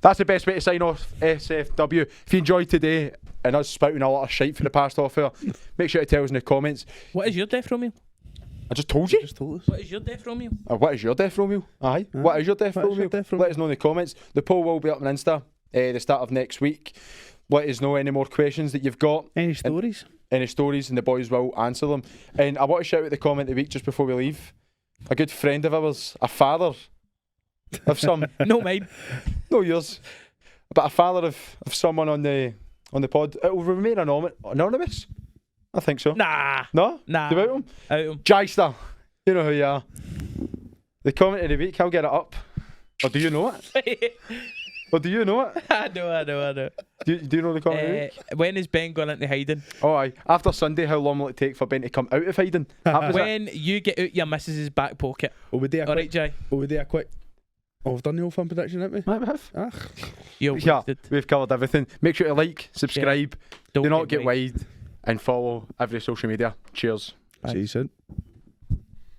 That's the best way to sign off SFW. If you enjoyed today and us spouting a lot of shite for the past half hour, make sure to tell us in the comments. What is your death row meal? I just told you. Just told us. What is your death row meal? What is your death row meal? Aye. What is your death row meal? Let us know in the comments. The poll will be up on Insta the start of next week. Let us know any more questions that you've got. Any stories? Any stories, and the boys will answer them. And I want to shout out the comment of the week just before we leave. A good friend of ours, a father of some. No, mine. No yours. But a father of someone on the pod. It will remain anonymous. I think so. Nah. No? Nah. Do you about him? Out him. Jyster. You know who you are. The comment of the week, I'll get it up. Or do you know it? Or do you know it? I know. Do you know the comment of the week? When is Ben going into hiding? Oh, aye. After Sunday, how long will it take for Ben to come out of hiding? When you get out your missus's back pocket. Will we do a Alright, quick? Jay. Will we do a quick? Oh, we've done the old fan prediction, haven't we? Might have. Ah. You're Yeah, wasted. we've covered everything. Make sure to like, subscribe, Don't do not get wide. wide, and follow every social media. Cheers. See you soon.